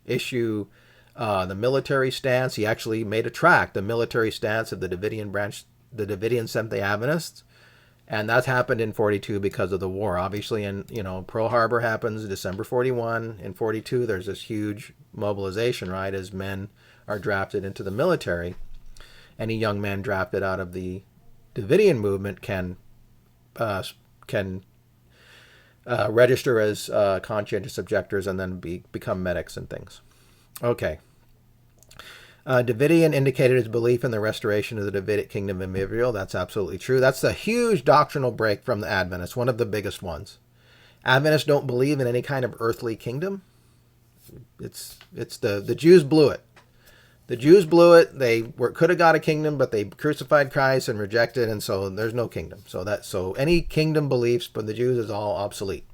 issue the military stance. He actually made a tract, the military stance of the Davidian branch, the Davidian Seventh-day Adventists. And that happened in 42 because of the war. Obviously, Pearl Harbor happens December 41. In 42, there's this huge mobilization, right, as men are drafted into the military. Any young man drafted out of the Davidian movement can register as conscientious objectors and then become medics and things. Okay. Davidian indicated his belief in the restoration of the Davidic kingdom of Israel. That's absolutely true. That's a huge doctrinal break from the Adventists, one of the biggest ones. Adventists don't believe in any kind of earthly kingdom. It's the Jews blew it. The Jews blew it. They could have got a kingdom, but they crucified Christ and rejected, and so there's no kingdom. So any kingdom beliefs for the Jews is all obsolete.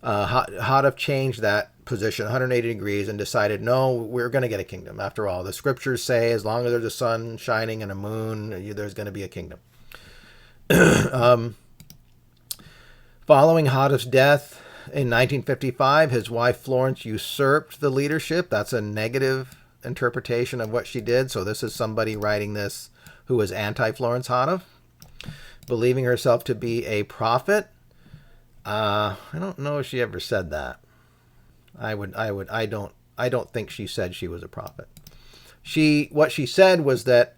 Houteff changed that position 180 degrees and decided, no, we're going to get a kingdom. After all, the scriptures say as long as there's a sun shining and a moon, there's going to be a kingdom. Following Houteff's death in 1955, his wife Florence usurped the leadership. That's a negative interpretation of what she did. So this is somebody writing this who was anti-Florence Houteff, believing herself to be a prophet. I don't know if she ever said that. I don't think she said she was a prophet. What she said was that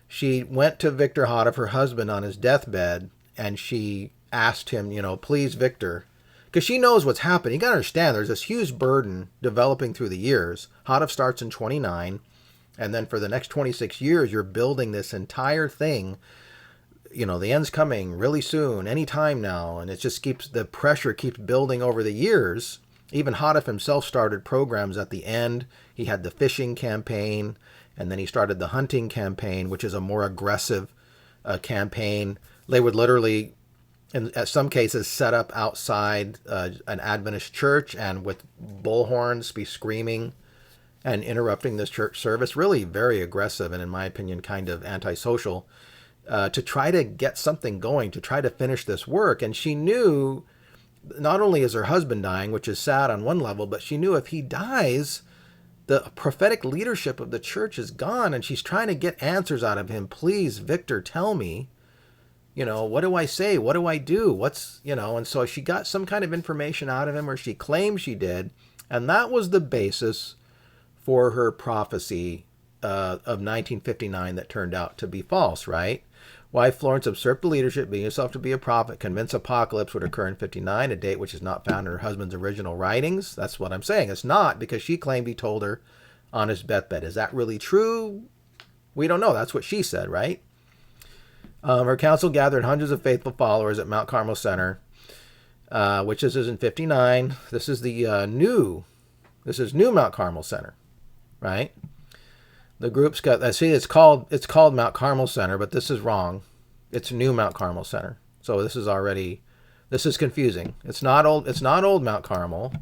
she went to Victor Houteff, her husband, on his deathbed, and she asked him, please, Victor, because she knows what's happened. You got to understand, there's this huge burden developing through the years. Houteff starts in 29, and then for the next 26 years, you're building this entire thing. The end's coming really soon, any time now, and the pressure keeps building over the years. Even Houteff himself started programs at the end. He had the fishing campaign, and then he started the hunting campaign, which is a more aggressive campaign. They would literally, in some cases, set up outside an Adventist church and with bullhorns be screaming and interrupting this church service. Really very aggressive and, in my opinion, kind of antisocial. To try to get something going, to try to finish this work. And she knew, not only is her husband dying, which is sad on one level, but she knew if he dies, the prophetic leadership of the church is gone, and she's trying to get answers out of him. Please, Victor, tell me, what do I say? What do I do? And so she got some kind of information out of him, or she claimed she did, and that was the basis for her prophecy of 1959 that turned out to be false, right? Wife Florence usurped the leadership, being herself to be a prophet, convinced apocalypse would occur in 59, a date which is not found in her husband's original writings. That's what I'm saying. It's not, because she claimed he told her on his deathbed. Is that really true? We don't know. That's what she said, right? Her council gathered hundreds of faithful followers at Mount Carmel Center, which is in 59. This is the new Mount Carmel Center, right? The group's got, it's called Mount Carmel Center, but this is wrong. It's new Mount Carmel Center. So this is confusing. It's not old Mount Carmel,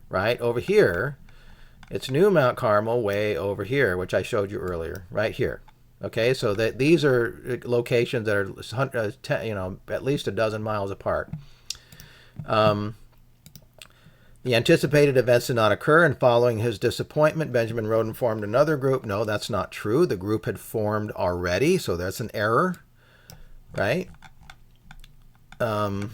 right? Over here, it's new Mount Carmel way over here, which I showed you earlier, right here. Okay, so that these are locations that are at least a dozen miles apart. The anticipated events did not occur, and following his disappointment, Benjamin Roden formed another group. No, that's not true. The group had formed already, so that's an error, right? The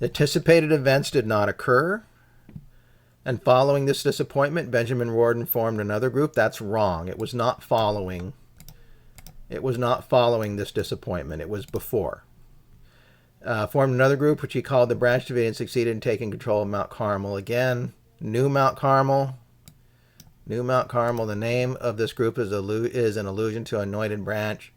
anticipated events did not occur, and following this disappointment, Benjamin Roden formed another group. That's wrong. It was not following this disappointment. It was before. Formed another group, which he called the Branch Davidians, succeeded in taking control of Mount Carmel. Again, new Mount Carmel. New Mount Carmel. The name of this group is an allusion to anointed branch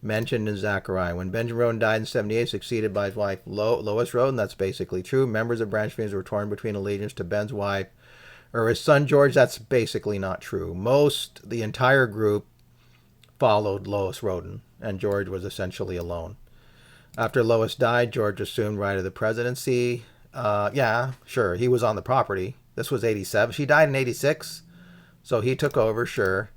mentioned in Zechariah. When Benjamin Roden died in 78, succeeded by his wife Lois Roden. That's basically true. Members of Branch Davidians were torn between allegiance to Ben's wife or his son George. That's basically not true. The entire group followed Lois Roden, and George was essentially alone. After Lois died, George assumed right of the presidency. Yeah, sure, he was on the property. This was 87. She died in 86, so he took over, sure.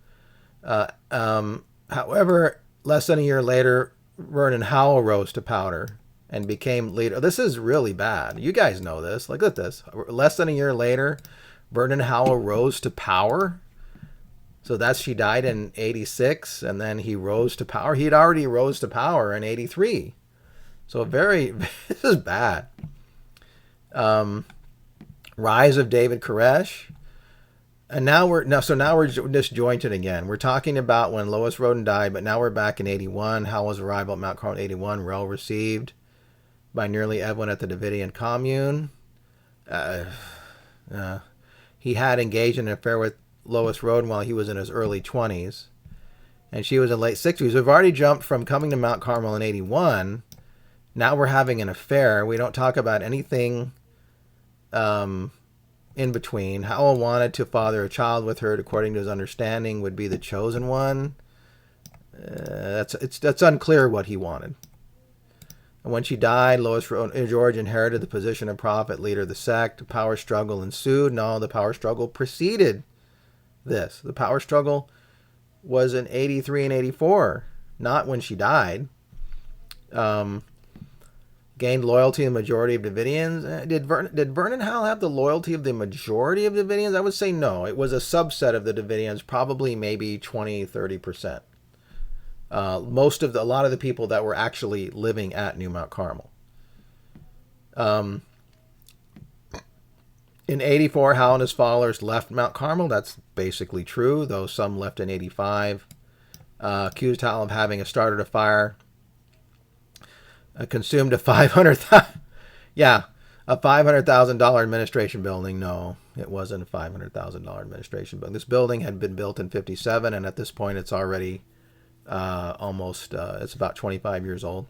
However, less than a year later, Vernon Howell rose to power and became leader. This is really bad. You guys know this. Look at this. Less than a year later, Vernon Howell rose to power. So she died in 86, and then he rose to power. He had already rose to power in 83. So this is bad. Rise of David Koresh. And now we're disjointed again. We're talking about when Lois Roden died, but now we're back in 81. Howell's arrival at Mount Carmel 81, well received by nearly everyone at the Davidian commune. He had engaged in an affair with Lois Roden while he was in his early 20s, and she was in late 60s. We've already jumped from coming to Mount Carmel in 81. Now we're having an affair. We don't talk about anything in between. Howell wanted to father a child with her, according to his understanding, would be the chosen one. That's unclear what he wanted. And when she died, George inherited the position of prophet, leader of the sect. A power struggle ensued. No, the power struggle preceded this. The power struggle was in 83 and 84, not when she died. Gained loyalty of the majority of Davidians. Did Vernon Howell have the loyalty of the majority of Davidians? I would say no. It was a subset of the Davidians, probably maybe 20, 30%. A lot of the people that were actually living at New Mount Carmel. In 84, Howell and his followers left Mount Carmel. That's basically true, though some left in 85. Accused Howell of having started a fire. Consumed a $500,000 administration building. No, it wasn't a $500,000 administration building. This building had been built in 57, and at this point it's already it's about 25 years old.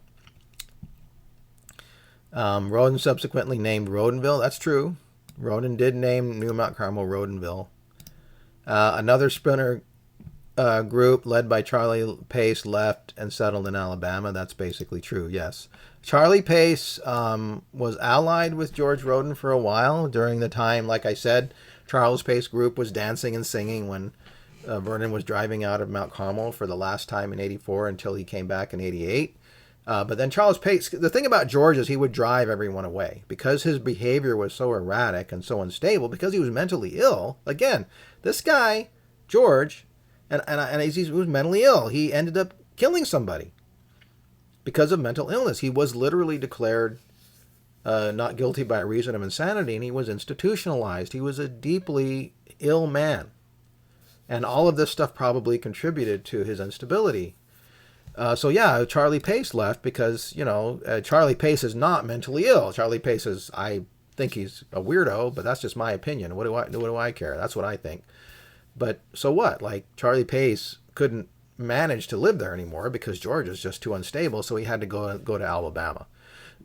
Roden subsequently named Rodenville. That's true. Roden did name New Mount Carmel Rodenville. Another splinter group led by Charlie Pace left and settled in Alabama. That's basically true, yes. Charlie Pace was allied with George Roden for a while during the time, like I said, Charles Pace group was dancing and singing when Vernon was driving out of Mount Carmel for the last time in 84 until he came back in 88. But then Charles Pace, the thing about George is he would drive everyone away because his behavior was so erratic and so unstable because he was mentally ill. Again, this guy, George, and he was mentally ill. He ended up killing somebody because of mental illness. He was literally declared not guilty by reason of insanity, and he was institutionalized. He was a deeply ill man. And all of this stuff probably contributed to his instability. So yeah, Charlie Pace left because, Charlie Pace is not mentally ill. Charlie Pace is, I think he's a weirdo, but that's just my opinion. What do I care? That's what I think. But so what? Like, Charlie Pace couldn't manage to live there anymore because George is just too unstable, so he had to go to Alabama.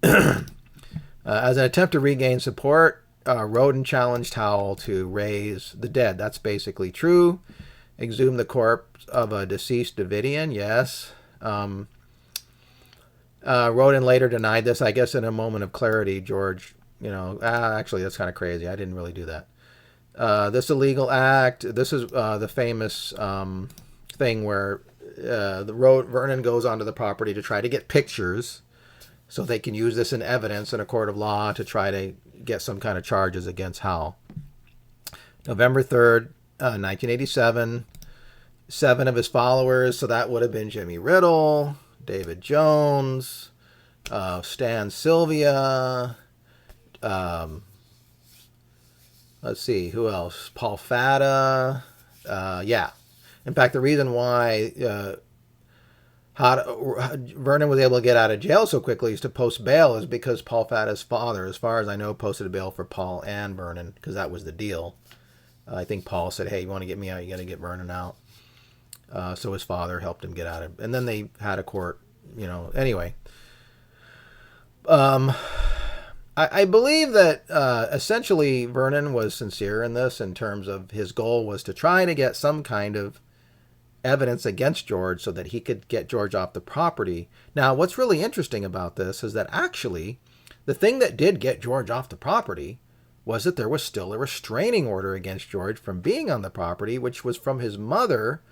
As an attempt to regain support, Roden challenged Howell to raise the dead. That's basically true. Exhume the corpse of a deceased Davidian, yes. Roden later denied this. I guess in a moment of clarity, George, actually that's kind of crazy. I didn't really do that. This illegal act, this is the famous thing where Vernon goes onto the property to try to get pictures so they can use this in evidence in a court of law to try to get some kind of charges against Howell. November 3rd, 1987, 7 of his followers, so that would have been Jimmy Riddle, David Jones, Stan Sylvia, let's see, who else? Paul Fata. Yeah. In fact, the reason why Vernon was able to get out of jail so quickly is to post bail is because Paul Fata's father, as far as I know, posted a bail for Paul and Vernon, because that was the deal. I think Paul said, hey, you want to get me out, you got to get Vernon out. So his father helped him get out of it. And then they had a court, anyway. I believe that essentially Vernon was sincere in this in terms of his goal was to try to get some kind of evidence against George so that he could get George off the property. Now, what's really interesting about this is that actually the thing that did get George off the property was that there was still a restraining order against George from being on the property, which was from his mother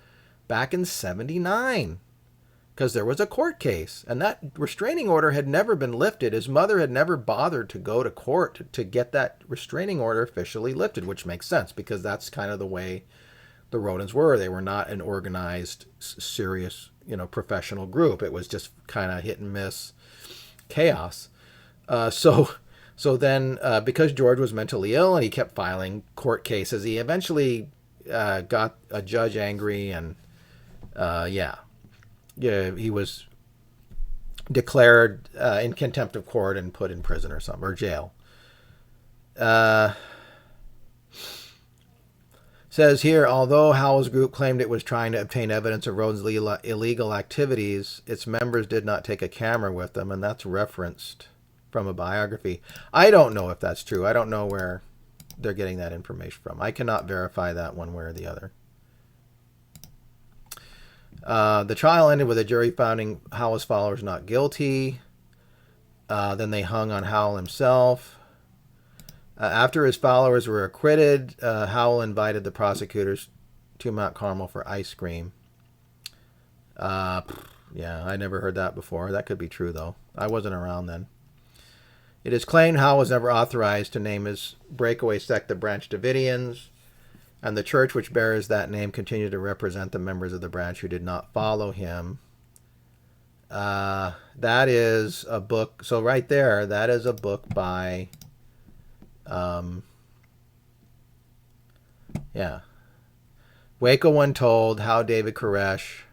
back in 79. Because there was a court case, and that restraining order had never been lifted. His mother had never bothered to go to court to get that restraining order officially lifted, which makes sense because that's kind of the way the Rodens were. They were not an organized, serious, professional group. It was just kind of hit and miss chaos. So then, because George was mentally ill and he kept filing court cases, he eventually got a judge angry and, he was declared in contempt of court and put in prison or something, or jail. Says here, although Howell's group claimed it was trying to obtain evidence of Roden's illegal activities, its members did not take a camera with them, and that's referenced from a biography. I don't know if that's true. I don't know where they're getting that information from. I cannot verify that one way or the other. The trial ended with a jury finding Howell's followers not guilty. Then they hung on Howell himself. After his followers were acquitted, Howell invited the prosecutors to Mount Carmel for ice cream. Yeah, I never heard that before. That could be true, though. I wasn't around then. It is claimed Howell was never authorized to name his breakaway sect the Branch Davidians, and the church which bears that name continued to represent the members of the branch who did not follow him. That is a book. So right there, that is a book by, Waco Untold, How David Koresh.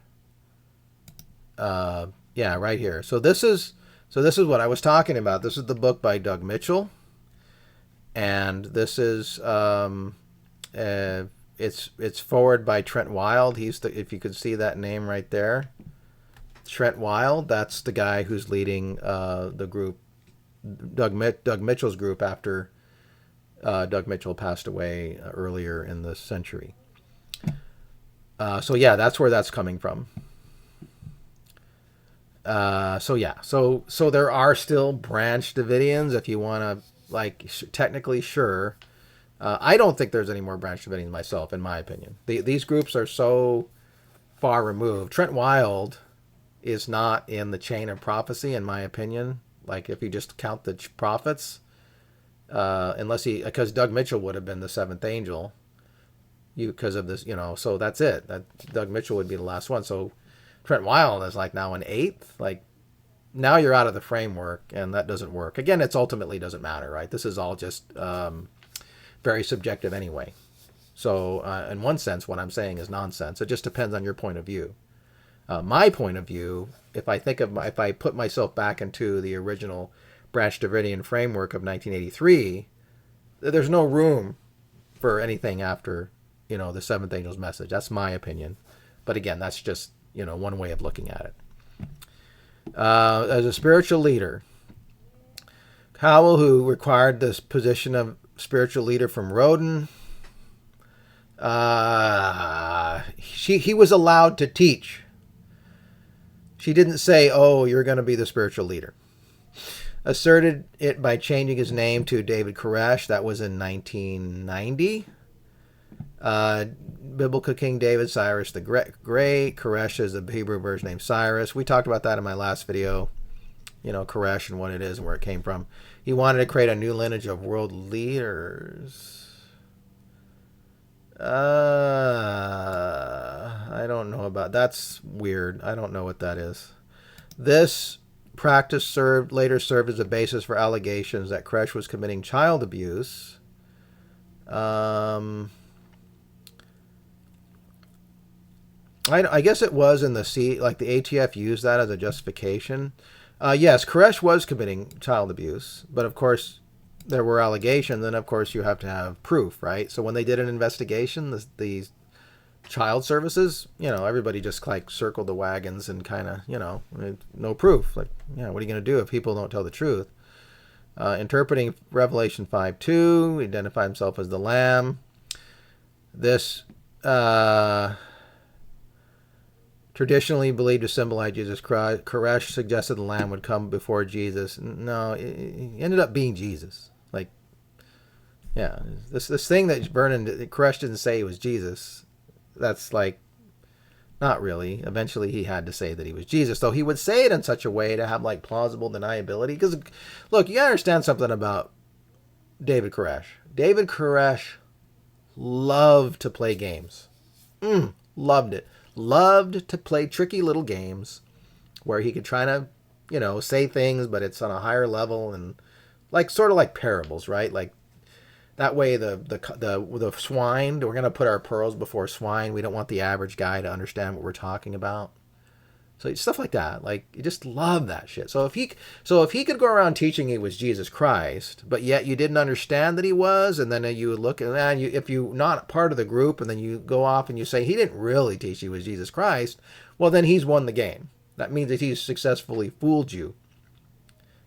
Right here. So this is what I was talking about. This is the book by Doug Mitchell, and this is it's forward by Trent Wild. If you could see that name right there, Trent Wild. That's the guy who's leading the group, Doug Mitchell's group, after Doug Mitchell passed away earlier in the century. That's where that's coming from. So there are still Branch Davidians, if you want to, technically, sure. I don't think there's any more Branch Davidians myself, in my opinion. These groups are so far removed. Trent Wild is not in the chain of prophecy, in my opinion. Like, if you just count the prophets, because Doug Mitchell would have been the seventh angel, because of this, so that's it. That Doug Mitchell would be the last one. So Trent Wild is now an eighth. Now you're out of the framework, and that doesn't work. Again, it's ultimately doesn't matter, right? This is all just very subjective anyway. So in one sense, what I'm saying is nonsense. It just depends on your point of view. My point of view, if I put myself back into the original Branch Davidian framework of 1983, there's no room for anything after, the seventh angel's message. That's my opinion. But again, that's just, one way of looking at it. As a spiritual leader, Howell, who required this position of spiritual leader from Roden, he was allowed to teach. She didn't say, "Oh, you're going to be the spiritual leader." Asserted it by changing his name to David Koresh. That was in 1990. Biblical King David, Cyrus the Great. Koresh is the Hebrew version named Cyrus. We talked about that in my last video. Koresh and what it is and where it came from. He wanted to create a new lineage of world leaders. I don't know about that's weird. I don't know what that is. This practice later served as a basis for allegations that Koresh was committing child abuse. I guess it was in the ATF used that as a justification. Yes, Koresh was committing child abuse, but of course there were allegations, and of course you have to have proof, right? So when they did an investigation, the child services, everybody just circled the wagons and kind of, no proof. What are you going to do if people don't tell the truth? Interpreting Revelation 5:2, identify himself as the Lamb. This traditionally believed to symbolize Jesus Christ. Koresh suggested the Lamb would come before Jesus. No, it ended up being Jesus. This thing that Koresh didn't say he was Jesus. That's not really. Eventually he had to say that he was Jesus, though he would say it in such a way to have plausible deniability. Because, look, you gotta understand something about David Koresh. David Koresh loved to play games. Loved it. Loved to play tricky little games where he could try to, say things, but it's on a higher level and sort of like parables, right? That way the swine, we're going to put our pearls before swine. We don't want the average guy to understand what we're talking about. So stuff like that. You just love that shit. So if he could go around teaching he was Jesus Christ, but yet you didn't understand that he was, and then you would look and if you're not part of the group, and then you go off and you say he didn't really teach he was Jesus Christ, well then he's won the game. That means that he's successfully fooled you.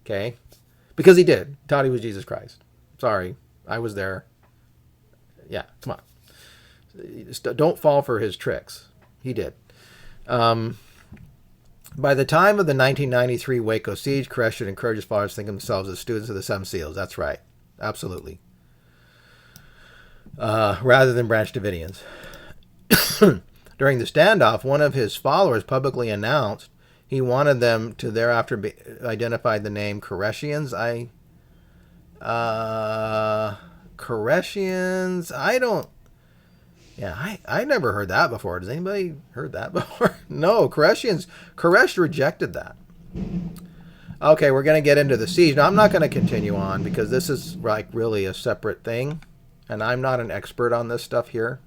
Okay? Because he did. Thought he was Jesus Christ. Sorry. I was there. Yeah, come on. Don't fall for his tricks. He did. By the time of the 1993 Waco siege, Koresh should encourage his followers to think of themselves as students of the Seven Seals. That's right. Absolutely. Rather than Branch Davidians. During the standoff, one of his followers publicly announced he wanted them to thereafter identify the name Koreshians. Koreshians, I never heard that before. Does anybody heard that before? No, Koresh rejected that. Okay, we're going to get into the siege. Now, I'm not going to continue on because this is really a separate thing, and I'm not an expert on this stuff here.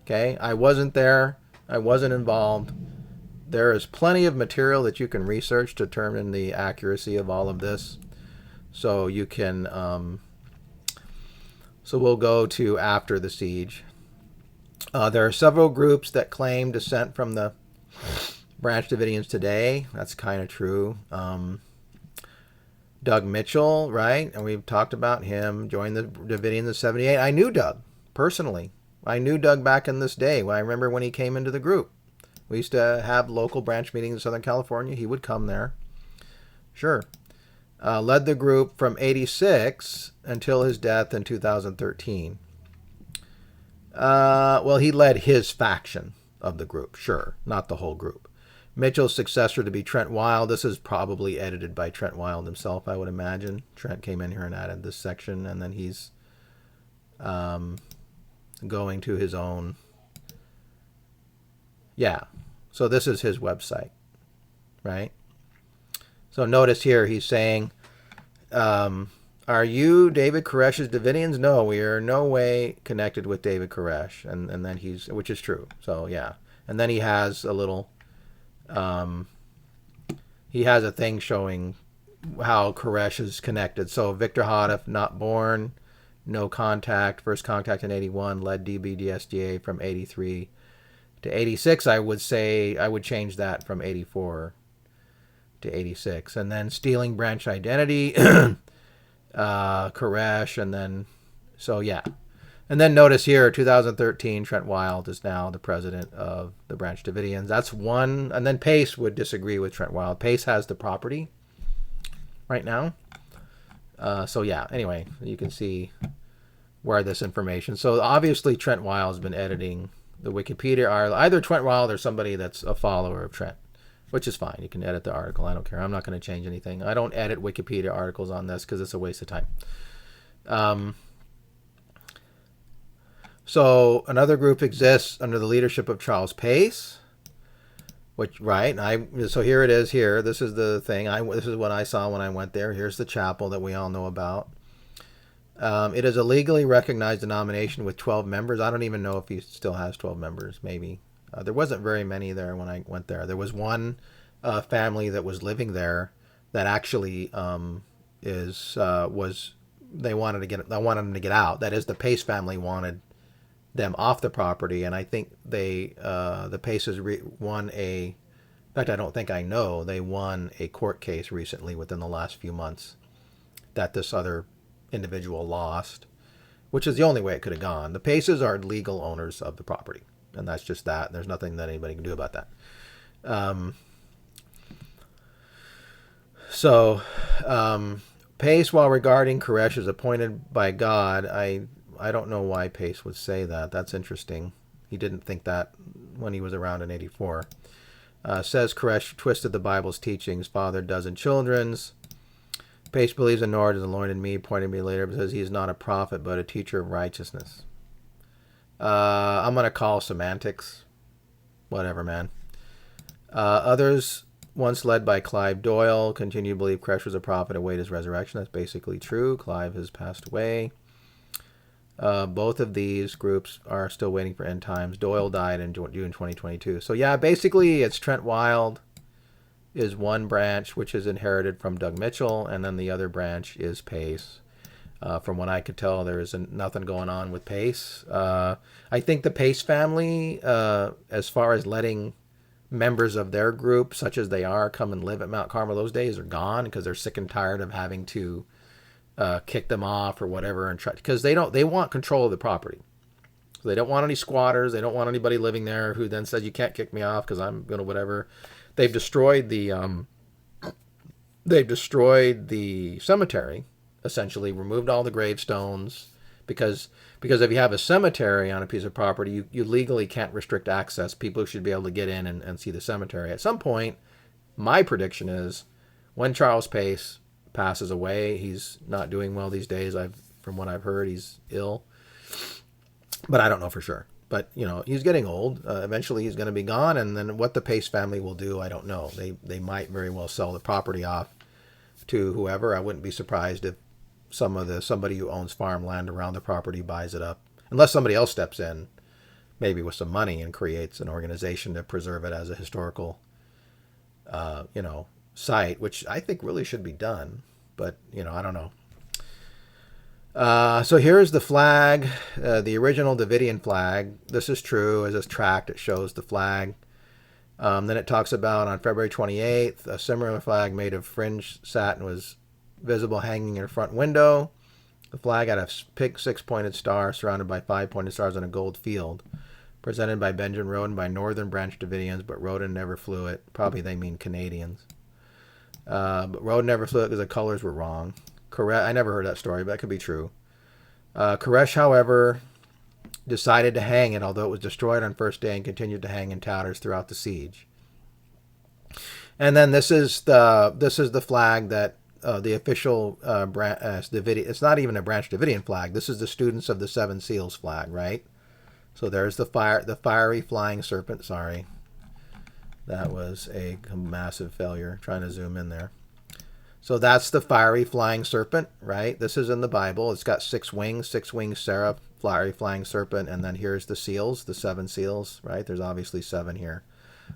Okay, I wasn't there. I wasn't involved. There is plenty of material that you can research to determine the accuracy of all of this. So you can, so we'll go to after the siege. There are several groups that claim descent from the Branch Davidians today. That's kind of true. Doug Mitchell, right? And we've talked about him, joined the Davidians in 78. I knew Doug, personally. I knew Doug back in this day. I remember when he came into the group. We used to have local branch meetings in Southern California. He would come there. Sure. Led the group from 86 until his death in 2013. Well, he led his faction of the group, sure, not the whole group. Mitchell's successor to be Trent Wild. This is probably edited by Trent Wild himself, I would imagine. Trent came in here and added this section, and then he's going to his own. Yeah, so this is his website, right? So notice here he's saying, are you David Koresh's Davidians? No, we are no way connected with David Koresh. And then which is true. So yeah. And then he has a little, he has a thing showing how Koresh is connected. So Victor Hodeff, not born. no contact. First contact in 81 led DBDSDA from 83 to 86. I would change that from 84 to 86. And then stealing branch identity, Koresh, and then, so yeah. And then notice here, 2013, Trent Wild is now the president of the Branch Davidians. That's one. And then Pace would disagree with Trent Wild. Pace has the property right now. So yeah, anyway, you can see where this information. So obviously Trent Wild has been editing the Wikipedia article. Either Trent Wild or somebody that's a follower of Trent, which is fine. You can edit the article. I don't care. I'm not going to change anything. I don't edit Wikipedia articles on this because it's a waste of time. So another group exists under the leadership of Charles Pace, which, right, so here it is here. This is the thing. This is what I saw when I went there. Here's the chapel that we all know about. It is a legally recognized denomination with 12 members. I don't even know if he still has 12 members, maybe. There wasn't very many there when I went there. There was one family that was living there that actually they wanted them to get out. That is, the Pace family wanted them off the property, and I think the Paces won in fact, I don't think I know, they won a court case recently within the last few months that this other individual lost, which is the only way it could have gone. The Paces are legal owners of the property, and that's just that. There's nothing that anybody can do about that. Pace, while regarding Koresh as appointed by God, I don't know why Pace would say that. That's interesting. He didn't think that when he was around in 84. Says Koresh twisted the Bible's teachings, fathered dozen children's. Pace believes in Lord is anointed me, pointed me later, but says he is not a prophet, but a teacher of righteousness. I'm going to call semantics. Whatever, man. Others, once led by Clive Doyle, continue to believe Koresh was a prophet and await his resurrection. That's basically true. Clive has passed away. Both of these groups are still waiting for end times. Doyle died in June 2022. So yeah, basically it's Trent Wild is one branch, which is inherited from Doug Mitchell, and then the other branch is Pace. From what I could tell, there is nothing going on with Pace. I think the Pace family, as far as letting members of their group, such as they are, come and live at Mount Carmel, those days are gone because they're sick and tired of having to kick them off or whatever, and try, because they want control of the property. So they don't want any squatters. They don't want anybody living there who then says you can't kick me off because I'm gonna whatever. They've destroyed the cemetery, essentially removed all the gravestones, because if you have a cemetery on a piece of property, you legally can't restrict access. People should be able to get in and see the cemetery. At some point, my prediction is when Charles Pace passes away, he's not doing well these days. From what I've heard, he's ill, but I don't know for sure. But he's getting old. Eventually, he's going to be gone, and then what the Pace family will do, I don't know. They might very well sell the property off to whoever. I wouldn't be surprised if somebody who owns farmland around the property buys it up, unless somebody else steps in, maybe with some money, and creates an organization to preserve it as a historical, site, which I think really should be done. But I don't know. So here's the flag, the original Davidian flag. This is true. As this tract, it shows the flag. Then it talks about on February 28th, a similar flag made of fringed satin was visible hanging in a front window. The flag had a six-pointed star surrounded by 5-pointed stars on a gold field, presented by Benjamin Roden by Northern Branch Davidians, but Roden never flew it. Probably they mean Canadians. But Roden never flew it because the colors were wrong. I never heard that story, but that could be true. Koresh, however, decided to hang it, although it was destroyed on first day, and continued to hang in tatters throughout the siege. And then this is the flag that the official Davidian. It's not even a Branch Davidian flag. This is the Students of the Seven Seals flag, right? So there's the fiery flying serpent. Sorry, that was a massive failure. Trying to zoom in there. So that's the fiery flying serpent, right? This is in the Bible. It's got 6 wings, 6-winged seraph, fiery flying serpent, and then here's the seals, the 7 seals, right? There's obviously 7 here.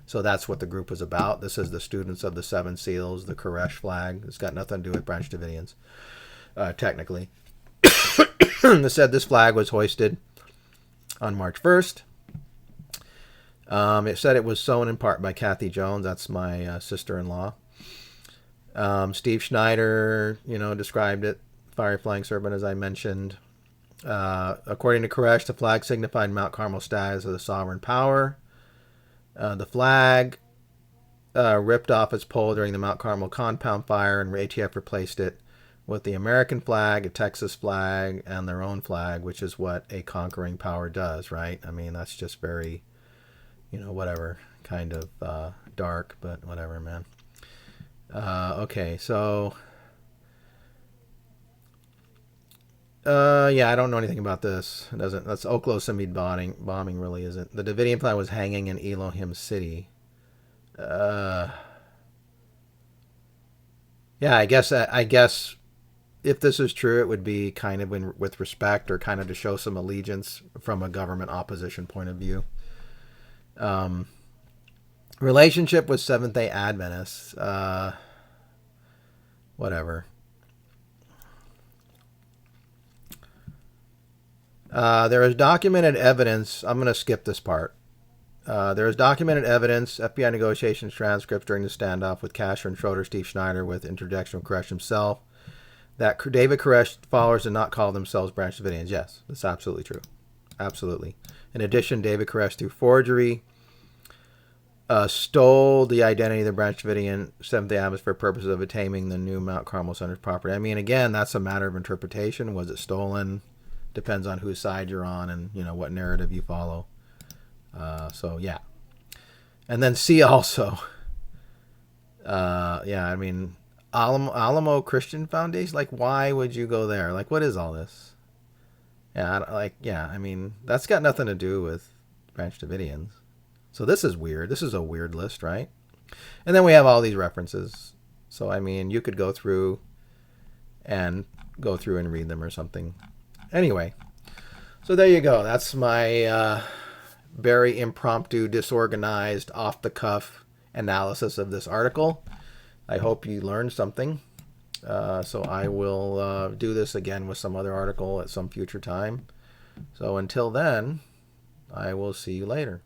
So that's what the group was about. This is the Students of the 7 Seals, the Koresh flag. It's got nothing to do with Branch Davidians, technically. That said this flag was hoisted on March 1st. It said it was sewn in part by Kathy Jones. That's my sister-in-law. Steve Schneider, described it. Fiery flying serpent, as I mentioned. According to Koresh, the flag signified Mount Carmel's status of the sovereign power. The flag ripped off its pole during the Mount Carmel compound fire, and ATF replaced it with the American flag, a Texas flag, and their own flag, which is what a conquering power does, right? I mean, that's just very, whatever, kind of dark, but whatever, man. Okay, so... yeah, I don't know anything about this. It doesn't. That's Oklahoma bombing really isn't. The Davidian flag was hanging in Elohim City. Yeah, I guess if this is true, it would be kind of with respect, or kind of to show some allegiance from a government opposition point of view. Relationship with Seventh-day Adventists. Whatever. There is documented evidence. I'm going to skip this part. There is documented evidence, FBI negotiations transcripts during the standoff with Kasher and Schroeder, Steve Schneider, with interjection of Koresh himself, that David Koresh followers did not call themselves Branch Davidians. Yes, that's absolutely true. Absolutely. In addition, David Koresh, through forgery, stole the identity of the Branch Davidian Seventh-day Adventists for purposes of attaining the new Mount Carmel Center's property. I mean, again, that's a matter of interpretation. Was it stolen? Depends on whose side you're on and, what narrative you follow. So, yeah. And then C also. Yeah, I mean, Alamo Christian Foundation, like, why would you go there? Like, what is all this? Yeah, I mean, that's got nothing to do with Branch Davidians. So this is weird. This is a weird list, right? And then we have all these references. So, I mean, you could go through and read them or something. Anyway, so there you go. That's my very impromptu, disorganized, off-the-cuff analysis of this article. I hope you learned something. So I will do this again with some other article at some future time. So until then, I will see you later.